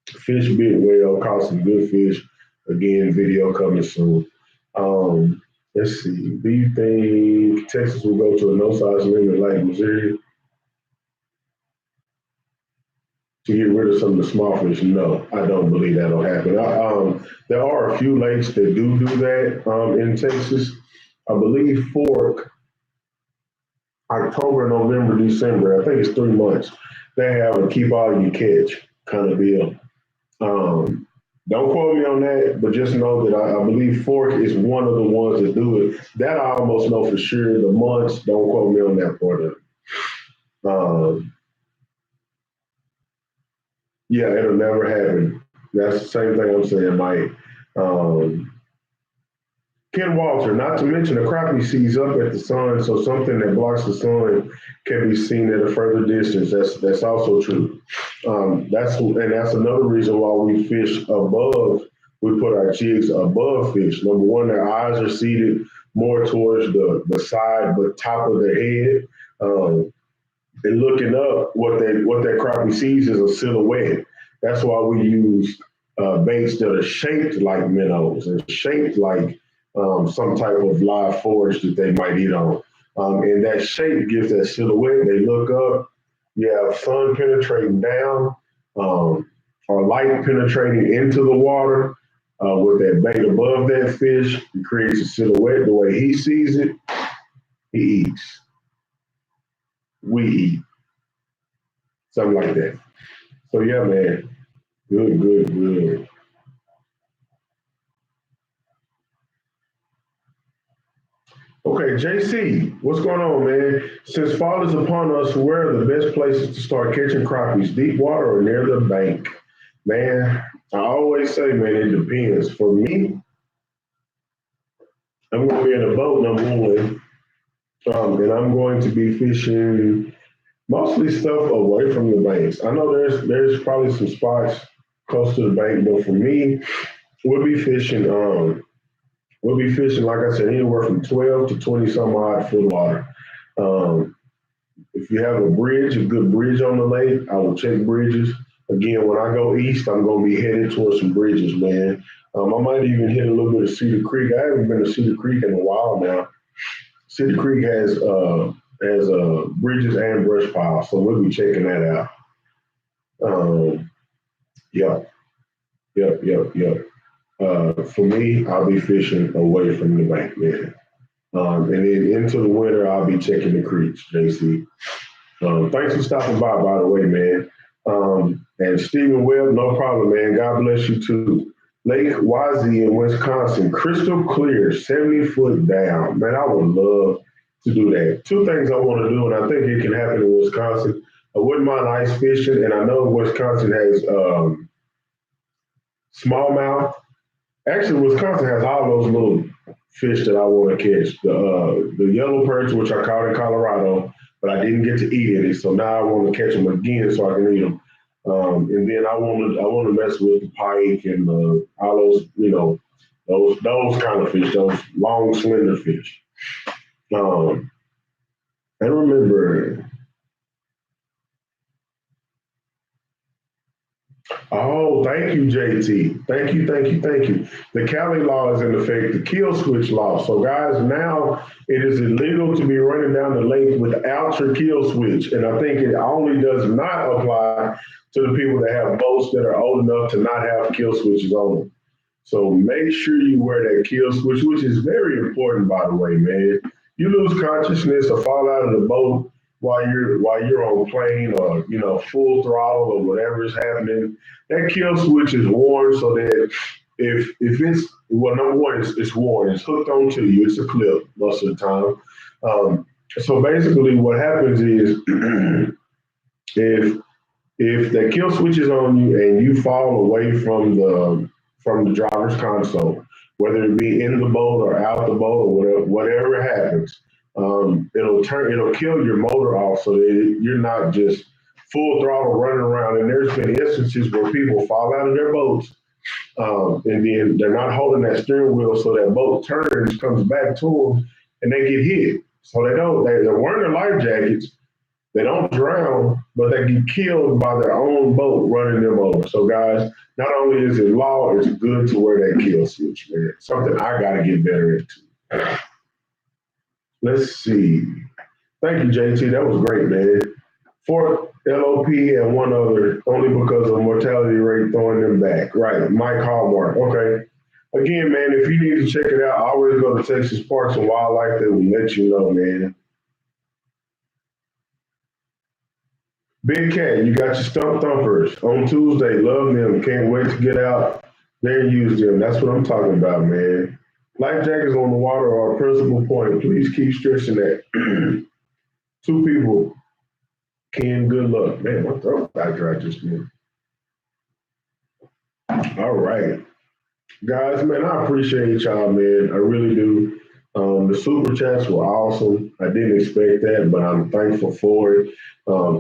Fish bit well, caught some good fish. Again, video coming soon. Let's see. Do you think Texas will go to a no-size limit like Missouri to get rid of some of the small fish? No, I don't believe that'll happen. There are a few lakes that do that in Texas. I believe Fork, October, November, December. I think it's 3 months. They have a keep all you catch kind of deal. Don't quote me on that, but just know that I believe Fork is one of the ones that do it. That I almost know for sure. The months, don't quote me on that part of it. Yeah, it'll never happen. That's the same thing I'm saying, Mike. Ken Walter, not to mention the crappie sees up at the sun, so something that blocks the sun can be seen at a further distance. That's also true. That's another reason why we fish above. We put our jigs above fish. Number one, their eyes are seated more towards the side, but top of their head. And looking up, what that crappie sees is a silhouette. That's why we use baits that are shaped like minnows and shaped like some type of live forage that they might eat on. And that shape gives that silhouette. They look up, you have sun penetrating down, or light penetrating into the water with that bait above that fish. It creates a silhouette. The way he sees it, he eats. We eat. Something like that. So yeah, man. Good. Okay, JC, what's going on, man? Since fall is upon us, where are the best places to start catching crappies? Deep water or near the bank? Man, I always say, man, it depends. For me, I'm going to be in a boat, number one, and I'm going to be fishing mostly stuff away from the banks. I know there's probably some spots close to the bank, but for me, we'll be fishing. Like I said, anywhere from 12 to 20 some odd foot water. If you have a good bridge on the lake, I will check bridges. Again, when I go east, I'm going to be headed towards some bridges, man. I might even hit a little bit of Cedar Creek. I haven't been to Cedar Creek in a while now. Cedar Creek has bridges and brush piles, so we'll be checking that out. Yep. For me, I'll be fishing away from the bank, man. And then into the winter, I'll be checking the creeks, JC. Thanks for stopping by the way, man. And Stephen Webb, no problem, man. God bless you too. Lake Wazi in Wisconsin, crystal clear, 70 foot down. Man, I would love to do that. Two things I want to do, and I think it can happen in Wisconsin. I wouldn't mind ice fishing, and I know Wisconsin has smallmouth. Actually, Wisconsin has all those little fish that I want to catch. The yellow perch, which I caught in Colorado, but I didn't get to eat any. So now I want to catch them again so I can eat them. And then I want to mess with the pike and all those those kind of fish, those long slender fish. Um, and remember, oh, thank you, JT. Thank you. The Cali law is in effect, the kill switch law. So, guys, now it is illegal to be running down the lake without your kill switch. And I think it only does not apply to the people that have boats that are old enough to not have kill switches on them. So make sure you wear that kill switch, which is very important, by the way, man. You lose consciousness or fall out of the boat while you're on plane or full throttle or whatever is happening. That kill switch is worn so that if it's well, number one, it's worn, it's hooked onto you, it's a clip most of the time. So basically, what happens is if if the kill switch is on you and you fall away from the driver's console, whether it be in the boat or out the boat or whatever happens, it'll kill your motor off so that you're not just full throttle running around. And there's been instances where people fall out of their boats, and then they're not holding that steering wheel, so that boat turns, comes back to them, and they get hit. So they're wearing their life jackets, they don't drown, but they get killed by their own boat running them over. So, guys, not only is it law, it's good to wear that kill switch, man. Something I got to get better into. Let's see. Thank you, JT. That was great, man. Fourth LOP and one other, only because of mortality rate throwing them back. Right, Mike Hallmark. Okay. Again, man, if you need to check it out, always go to Texas Parks and Wildlife. They will let you know, man. Big Cat, you got your stump thumpers on Tuesday. Love them. Can't wait to get out there and use them. That's what I'm talking about, man. Life jackets on the water are a principal point. Please keep stressing that. Two people. Ken, good luck. Man, my throat got dry just now. All right. Guys, man, I appreciate y'all, man. I really do. The super chats were awesome. I didn't expect that, but I'm thankful for it.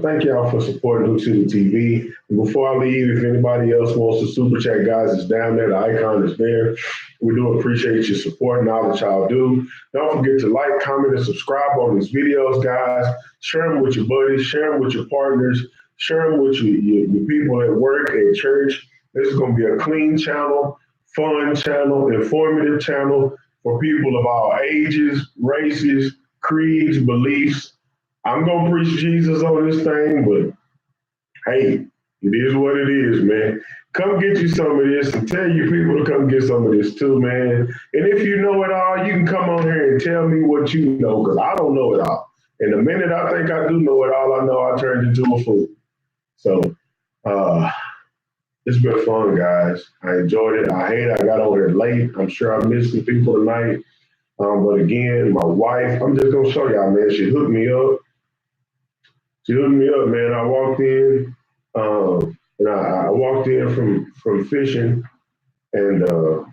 Thank y'all for supporting Hook City TV. And before I leave, if anybody else wants to super chat, guys, it's down there. The icon is there. We do appreciate your support and all that y'all do. Don't forget to like, comment, and subscribe on these videos, guys. Share them with your buddies. Share them with your partners. Share them with your people at work, at church. This is going to be a clean channel, fun channel, informative channel for people of all ages, races, creeds, beliefs. I'm going to preach Jesus on this thing, but hey, it is what it is, man. Come get you some of this and tell your people to come get some of this too, man. And if you know it all, you can come on here and tell me what you know, because I don't know it all. And the minute I think I do know it all, I know I turned into a fool. So it's been fun, guys. I enjoyed it. I hate I got over here late. I'm sure I missed some people tonight. But again, my wife, I'm just gonna show y'all, man. She hooked me up. She hooked me up, man. I walked in, and I walked in from fishing, and let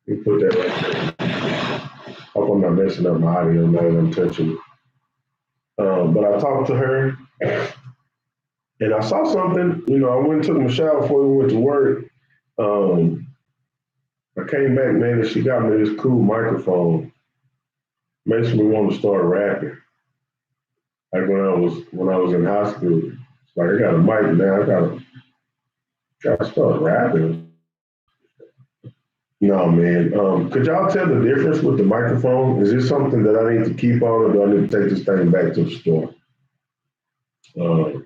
me put that right there. Hope I'm not messing up my audio now that I'm touching it. But I talked to her, and I saw something. I went and took my shower before we went to work. I came back, man, and she got me this cool microphone. Makes me want to start rapping. Like when I was in high school. It's like I got a mic now. I gotta start rapping. No, man. Could y'all tell the difference with the microphone? Is this something that I need to keep on, or do I need to take this thing back to the store? Do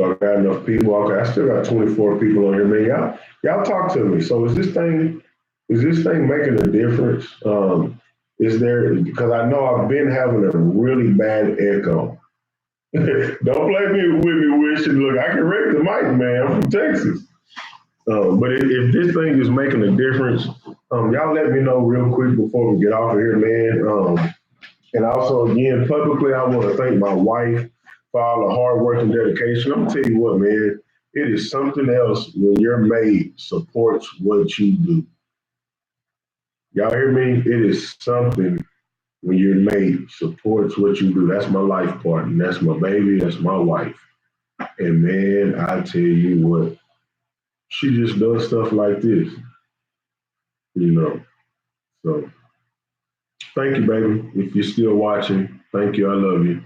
So I got enough people. Okay, I still got 24 people on here, man. Y'all talk to me. So is this thing making a difference? Is there, because I know I've been having a really bad echo. Don't blame me with me wishing, look, I can wreck the mic, man. I'm from Texas. But if this thing is making a difference, y'all let me know real quick before we get off of here, man. And also, again, publicly, I want to thank my wife for all the hard work and dedication. I'm gonna tell you what, man, it is something else when your mate supports what you do. Y'all hear me? It is something when your mate supports what you do. That's my life partner. That's my baby. That's my wife. And man, I tell you what, she just does stuff like this, you know. So thank you, baby. If you're still watching, thank you. I love you.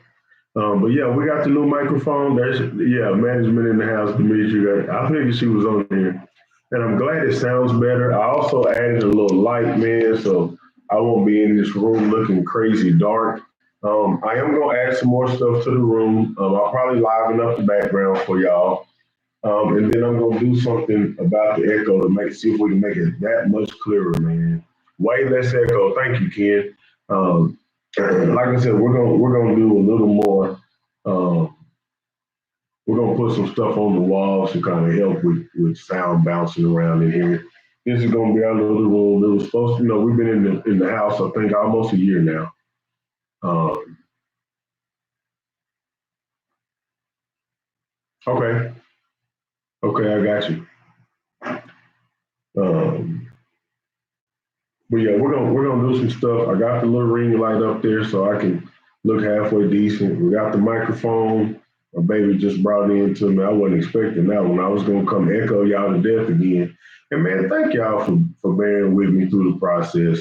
But yeah, we got the new microphone. There's management in the house, Demetri. I figured she was on here. And I'm glad it sounds better. I also added a little light, man, so I won't be in this room looking crazy dark. I am gonna add some more stuff to the room. I'll probably liven up the background for y'all. And then I'm gonna do something about the echo to see if we can make it that much clearer, man. Way less echo. Thank you, Ken. Like I said, we're gonna do a little more. Um, we're gonna put some stuff on the walls to kind of help with sound bouncing around in here. This is gonna be our little room. It was supposed to, we've been in the house, I think, almost a year now. Um, okay, okay, I got you. Um, But yeah, we're gonna do some stuff. I got the little ring light up there so I can look halfway decent. We got the microphone. My baby just brought it in to me. I wasn't expecting that one. I was gonna come echo y'all to death again. And man, thank y'all for bearing with me through the process.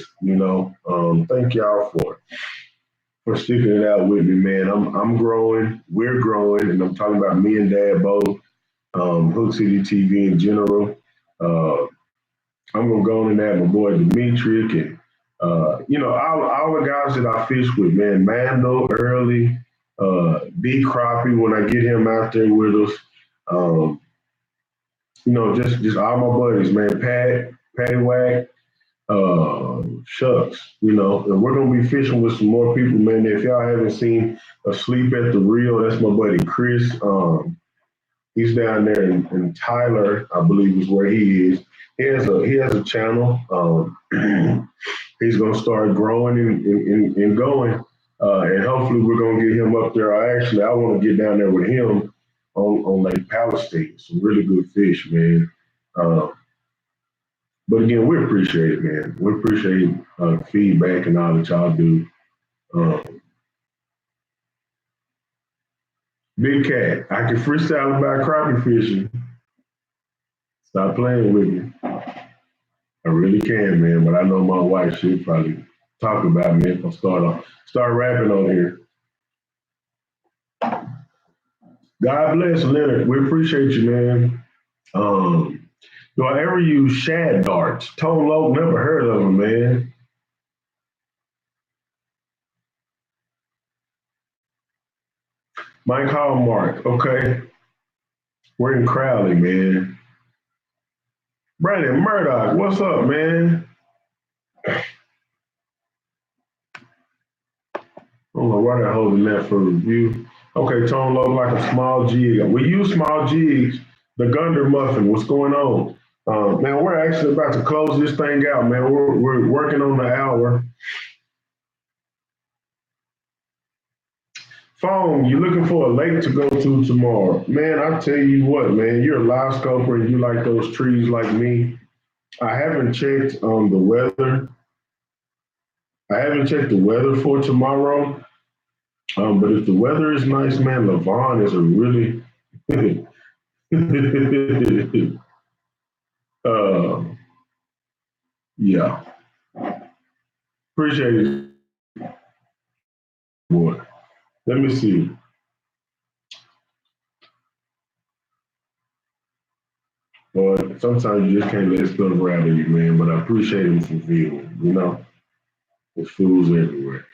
Thank y'all for sticking it out with me, man. I'm growing. We're growing, and I'm talking about me and Dad both. Hook City TV in general. Uh, I'm gonna go in there, my boy Demetric, and all the guys that I fish with, man, Mando early, D Crappie when I get him out there with us. Um, just all my buddies, man, Patty Wag, Shucks, and we're gonna be fishing with some more people, man. If y'all haven't seen Asleep at the Reel, that's my buddy Chris. He's down there in Tyler, I believe is where he is. He has a channel. He's gonna start growing and going, and hopefully we're gonna get him up there. I want to get down there with him on Lake Palestine. Some really good fish, man. Uh, but again, we appreciate it, man. We appreciate feedback and all that y'all do. Um, Big Cat, I can freestyle about crappie fishing. Stop playing with me. I really can, man. But I know my wife should probably talk about me if I start rapping on here. God bless Leonard. We appreciate you, man. Um, do I ever use shad darts? Tone Loc, never heard of them, man. Mike Hallmark, okay. We're in Crowley, man. Brandon Murdoch, what's up, man? I don't know why they're holding that for review. Okay, Tone Loc like a small jig. We use small jigs. The Gunder Muffin, what's going on? Man, we're actually about to close this thing out, man. We're working on the hour. Phone, you looking for a lake to go to tomorrow? Man, I tell you what, man, you're a live scoper and you like those trees like me. I haven't checked the weather. I haven't checked the weather for tomorrow. But if the weather is nice, man, Levon is a really uh, yeah. Appreciate it, boy. Let me see. But sometimes you just can't let stuff rattle you, man. But I appreciate him for viewing, There's fools everywhere.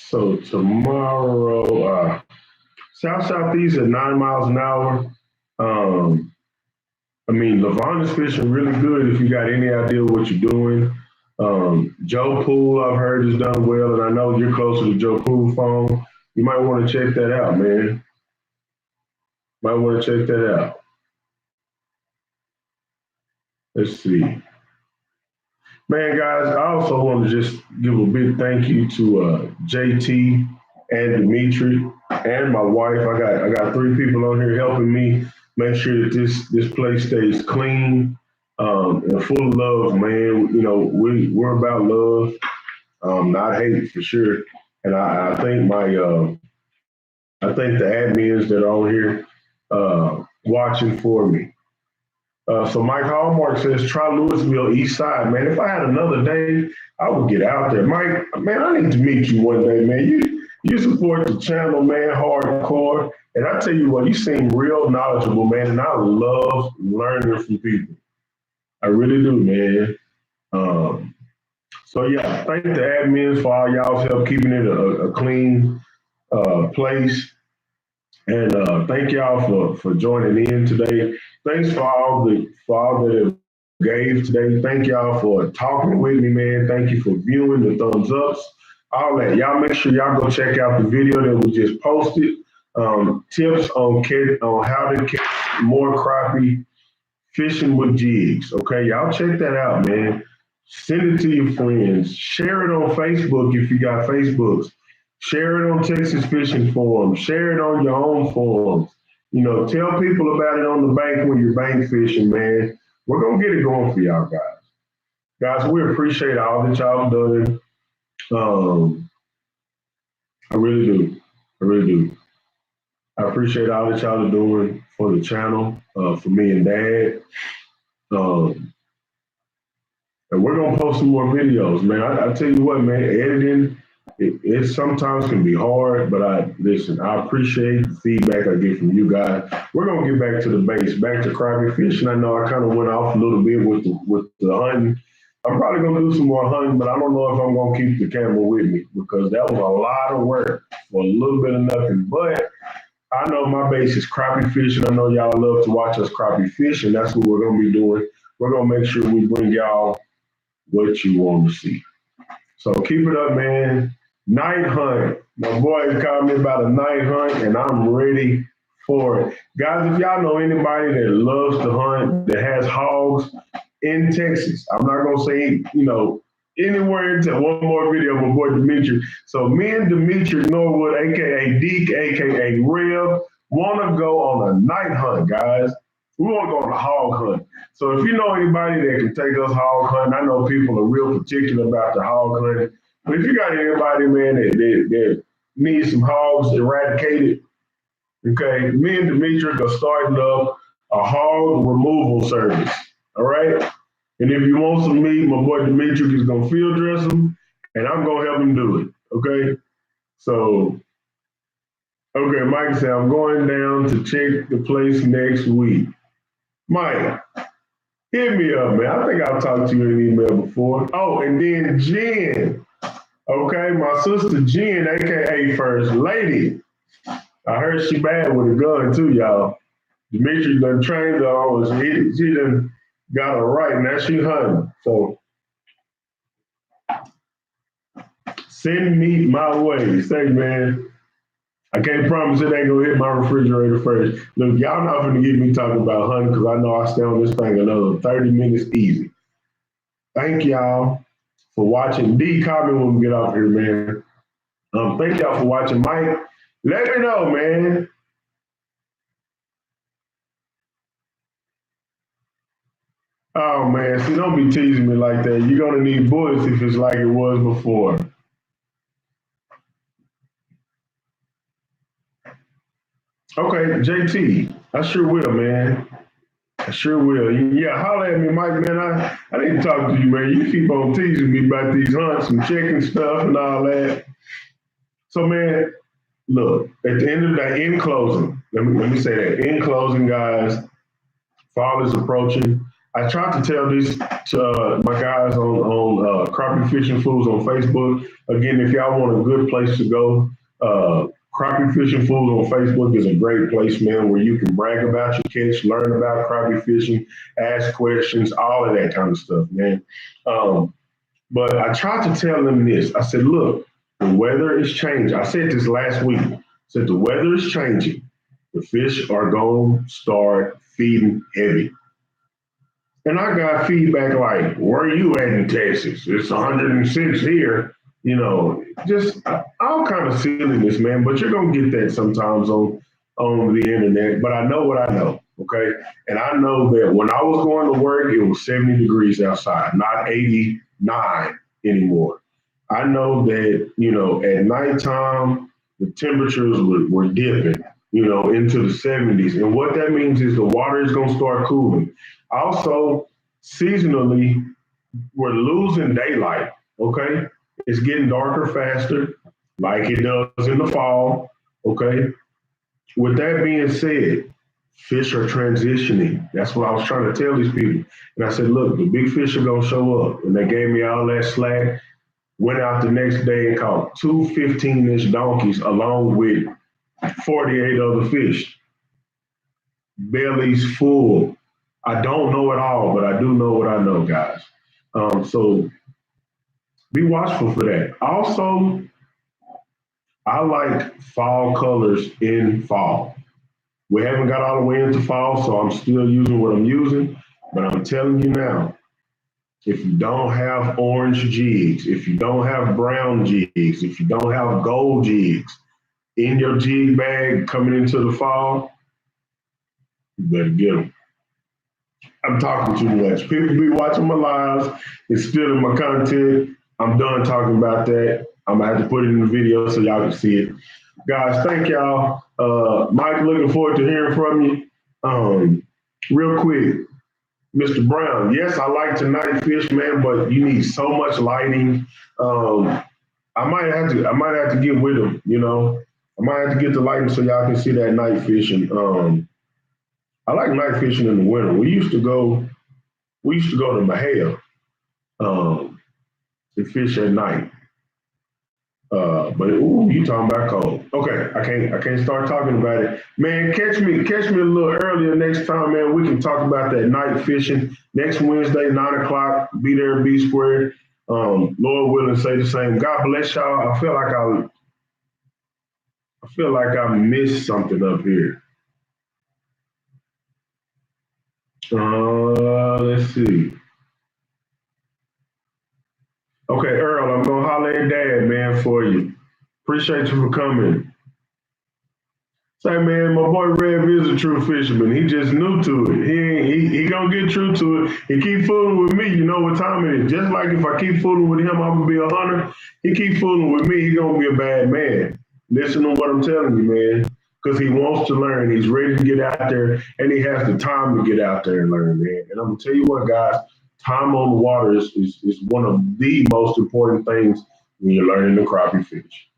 So tomorrow, south southeast at 9 miles an hour. I mean, Levon is fishing really good if you got any idea what you're doing. Joe Pool, I've heard, has done well, and I know you're closer to Joe Pool phone. You might want to check that out, man. Might want to check that out. Let's see. Man, guys, I also want to just give a big thank you to JT and Dimitri and my wife. I got three people on here helping me make sure that this place stays clean and full of love, man. You know, we're about love, not hate for sure. And I think I think the admins that are on here watching for me. So Mike Hallmark says, try Louisville East Side, man. If I had another day, I would get out there. Mike, man, I need to meet you one day, man. You support the channel, man, hardcore. And I tell you what, you seem real knowledgeable, man. And I love learning from people. I really do, man. Um, so yeah, thank the admins for all y'all's help keeping it a clean place. And thank y'all for joining in today. Thanks for all that gave today. Thank y'all for talking with me, man. Thank you for viewing the thumbs ups. All that. Y'all make sure y'all go check out the video that we just posted. Tips on how to catch more crappie fishing with jigs. Okay, y'all check that out, man. Send it to your friends. Share it on Facebook if you got Facebooks. Share it on Texas Fishing Forums. Share it on your own forums. You know, tell people about it on the bank when you're bank fishing, man. We're gonna get it going for y'all guys. Guys, we appreciate all that y'all done. Um, I really do. I really do. I appreciate all that y'all are doing for the channel, for me and Dad. Um, And we're gonna post some more videos, man. I tell you what, man, editing it sometimes can be hard, but I listen. I appreciate the feedback I get from you guys. We're gonna get back to the base, back to crappie fishing. I know I kind of went off a little bit with the hunting. I'm probably gonna do some more hunting, but I don't know if I'm gonna keep the camera with me because that was a lot of work for a little bit of nothing. But I know my base is crappie fishing. I know y'all love to watch us crappie fish, and that's what we're gonna be doing. We're gonna make sure we bring y'all what you want to see. So keep it up, man. Night hunt. My boys called me about a night hunt, and I'm ready for it. Guys, if y'all know anybody that loves to hunt, that has hogs in Texas, I'm not going to say, anywhere into one more video of my boy Dimitri. So me and Dimitri Norwood, a.k.a. Deke, a.k.a. Rev, want to go on a night hunt, guys. We want to go on a hog hunt. So if you know anybody that can take us hog hunting, I know people are real particular about the hog hunting. But if you got anybody, man, that needs some hogs eradicated, okay, me and Dimitri are starting up a hog removal service. All right? And if you want some meat, my boy Dimitri is gonna field dress them, and I'm gonna help him do it. Okay? So, okay, Mike said I'm going down to check the place next week. Mike, hit me up, man. I think I've talked to you in email before. Oh, and then Jen. Okay, my sister Jen, aka First Lady. I heard she bad with a gun too, y'all. Dimitri done trained her on. She done got her right. Now she hunting. So send meat my way. Say, man, I can't promise it ain't gonna hit my refrigerator first. Look, y'all not gonna get me talking about hunting because I know I stay on this thing another 30 minutes easy. Thank y'all for watching. D, comment when we get off here, man. Thank y'all for watching. Mike, let me know, man. Oh, man, see, don't be teasing me like that. You're gonna need bullets if it's like it was before. Okay, JT, I sure will, man. I sure will. Yeah, holler at me, Mike, man. I need to talk to you, man. You keep on teasing me about these hunts and checking stuff and all that. So, man, look, at the end of the day, in closing, let me say that. In closing, guys, fall is approaching. I tried to tell this to my guys on Crappie Fishing Foods on Facebook. Again, if y'all want a good place to go, Crappie Fishing Fools on Facebook is a great place, man, where you can brag about your catch, learn about crappie fishing, ask questions, all of that kind of stuff, man. Um, but I tried to tell them this. I said, look, the weather is changing. I said this last week. I said the weather is changing. The fish are going to start feeding heavy. And I got feedback like, where are you at in Texas? It's 106 here. You know, just all kind of silliness, man. But you're gonna get that sometimes on the internet. But I know what I know, okay? And I know that when I was going to work, it was 70 degrees outside, not 89 anymore. I know that, you know, at nighttime, the temperatures were dipping, you know, into the 70s. And what that means is the water is gonna start cooling. Also, seasonally, we're losing daylight. Okay, it's getting darker faster, like it does in the fall. Okay. With that being said, fish are transitioning. That's what I was trying to tell these people. And I said, look, the big fish are gonna show up. And they gave me all that slack. Went out the next day and caught two 15-inch donkeys along with 48 other fish. Bellies full. I don't know it all, but I do know what I know, guys. So be watchful for that. Also, I like fall colors in fall. We haven't got all the way into fall, so I'm still using what I'm using. But I'm telling you now, if you don't have orange jigs, if you don't have brown jigs, if you don't have gold jigs in your jig bag coming into the fall, you better get them. I'm talking too much. People be watching my lives and stealing my content. I'm done talking about that. I'm gonna have to put it in the video so y'all can see it. Guys, thank y'all. Mike, looking forward to hearing from you. Real quick, Mr. Brown, yes, I like to night fish, man, but you need so much lighting. I might have to get with them, you know. I might have to get the lighting so y'all can see that night fishing. I like night fishing in the winter. We used to go to Mahale to fish at night. But ooh, you talking about cold. Okay, I can't start talking about it. Man, catch me a little earlier next time, man. We can talk about that night fishing next Wednesday, 9 o'clock. Be there, be square. Lord willing, say the same. God bless y'all. I feel like I missed something up here. Let's see. Okay, Earl, I'm gonna holler at Dad, man, for you. Appreciate you for coming. Say, man, my boy Rev is a true fisherman. He just new to it. He gonna get true to it. He keep fooling with me. You know what time it is. Just like if I keep fooling with him, I'm gonna be a hunter. He keep fooling with me, he gonna be a bad man. Listen to what I'm telling you, man. Because he wants to learn. He's ready to get out there, and he has the time to get out there and learn, man. And I'm gonna tell you what, guys, time on the water is one of the most important things when you're learning to crappie fish.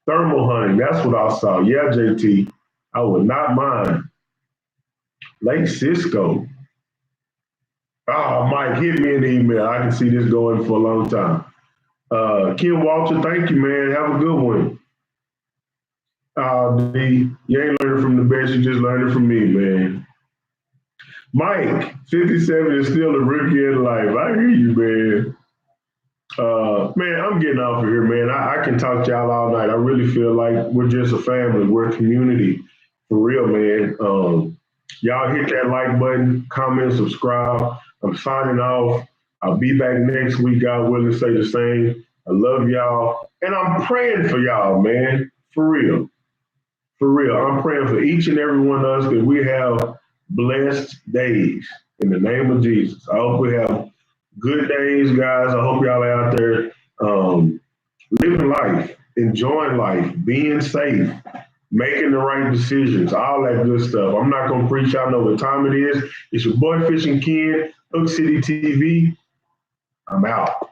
Thermal hunting, that's what I saw. Yeah, JT, I would not mind. Lake Cisco. Oh, Mike, hit me an email. I can see this going for a long time. Kim Walter, thank you, man. Have a good one. D, you ain't learning from the best, you just learning from me, man. Mike, 57 is still a rookie in life. I hear you, man. Man, I'm getting off of here, man. I can talk to y'all all night. I really feel like we're just a family. We're a community. For real, man. Y'all hit that like button, comment, subscribe. I'm signing off. I'll be back next week. God willing, say the same. I love y'all. And I'm praying for y'all, man. For real. For real. I'm praying for each and every one of us that we have blessed days in the name of Jesus. I hope we have good days, guys. I hope y'all are out there living life, enjoying life, being safe, making the right decisions, all that good stuff. I'm not going to preach. Y'all know what time it is. It's your boy Fishing Ken, Hook City TV. I'm out.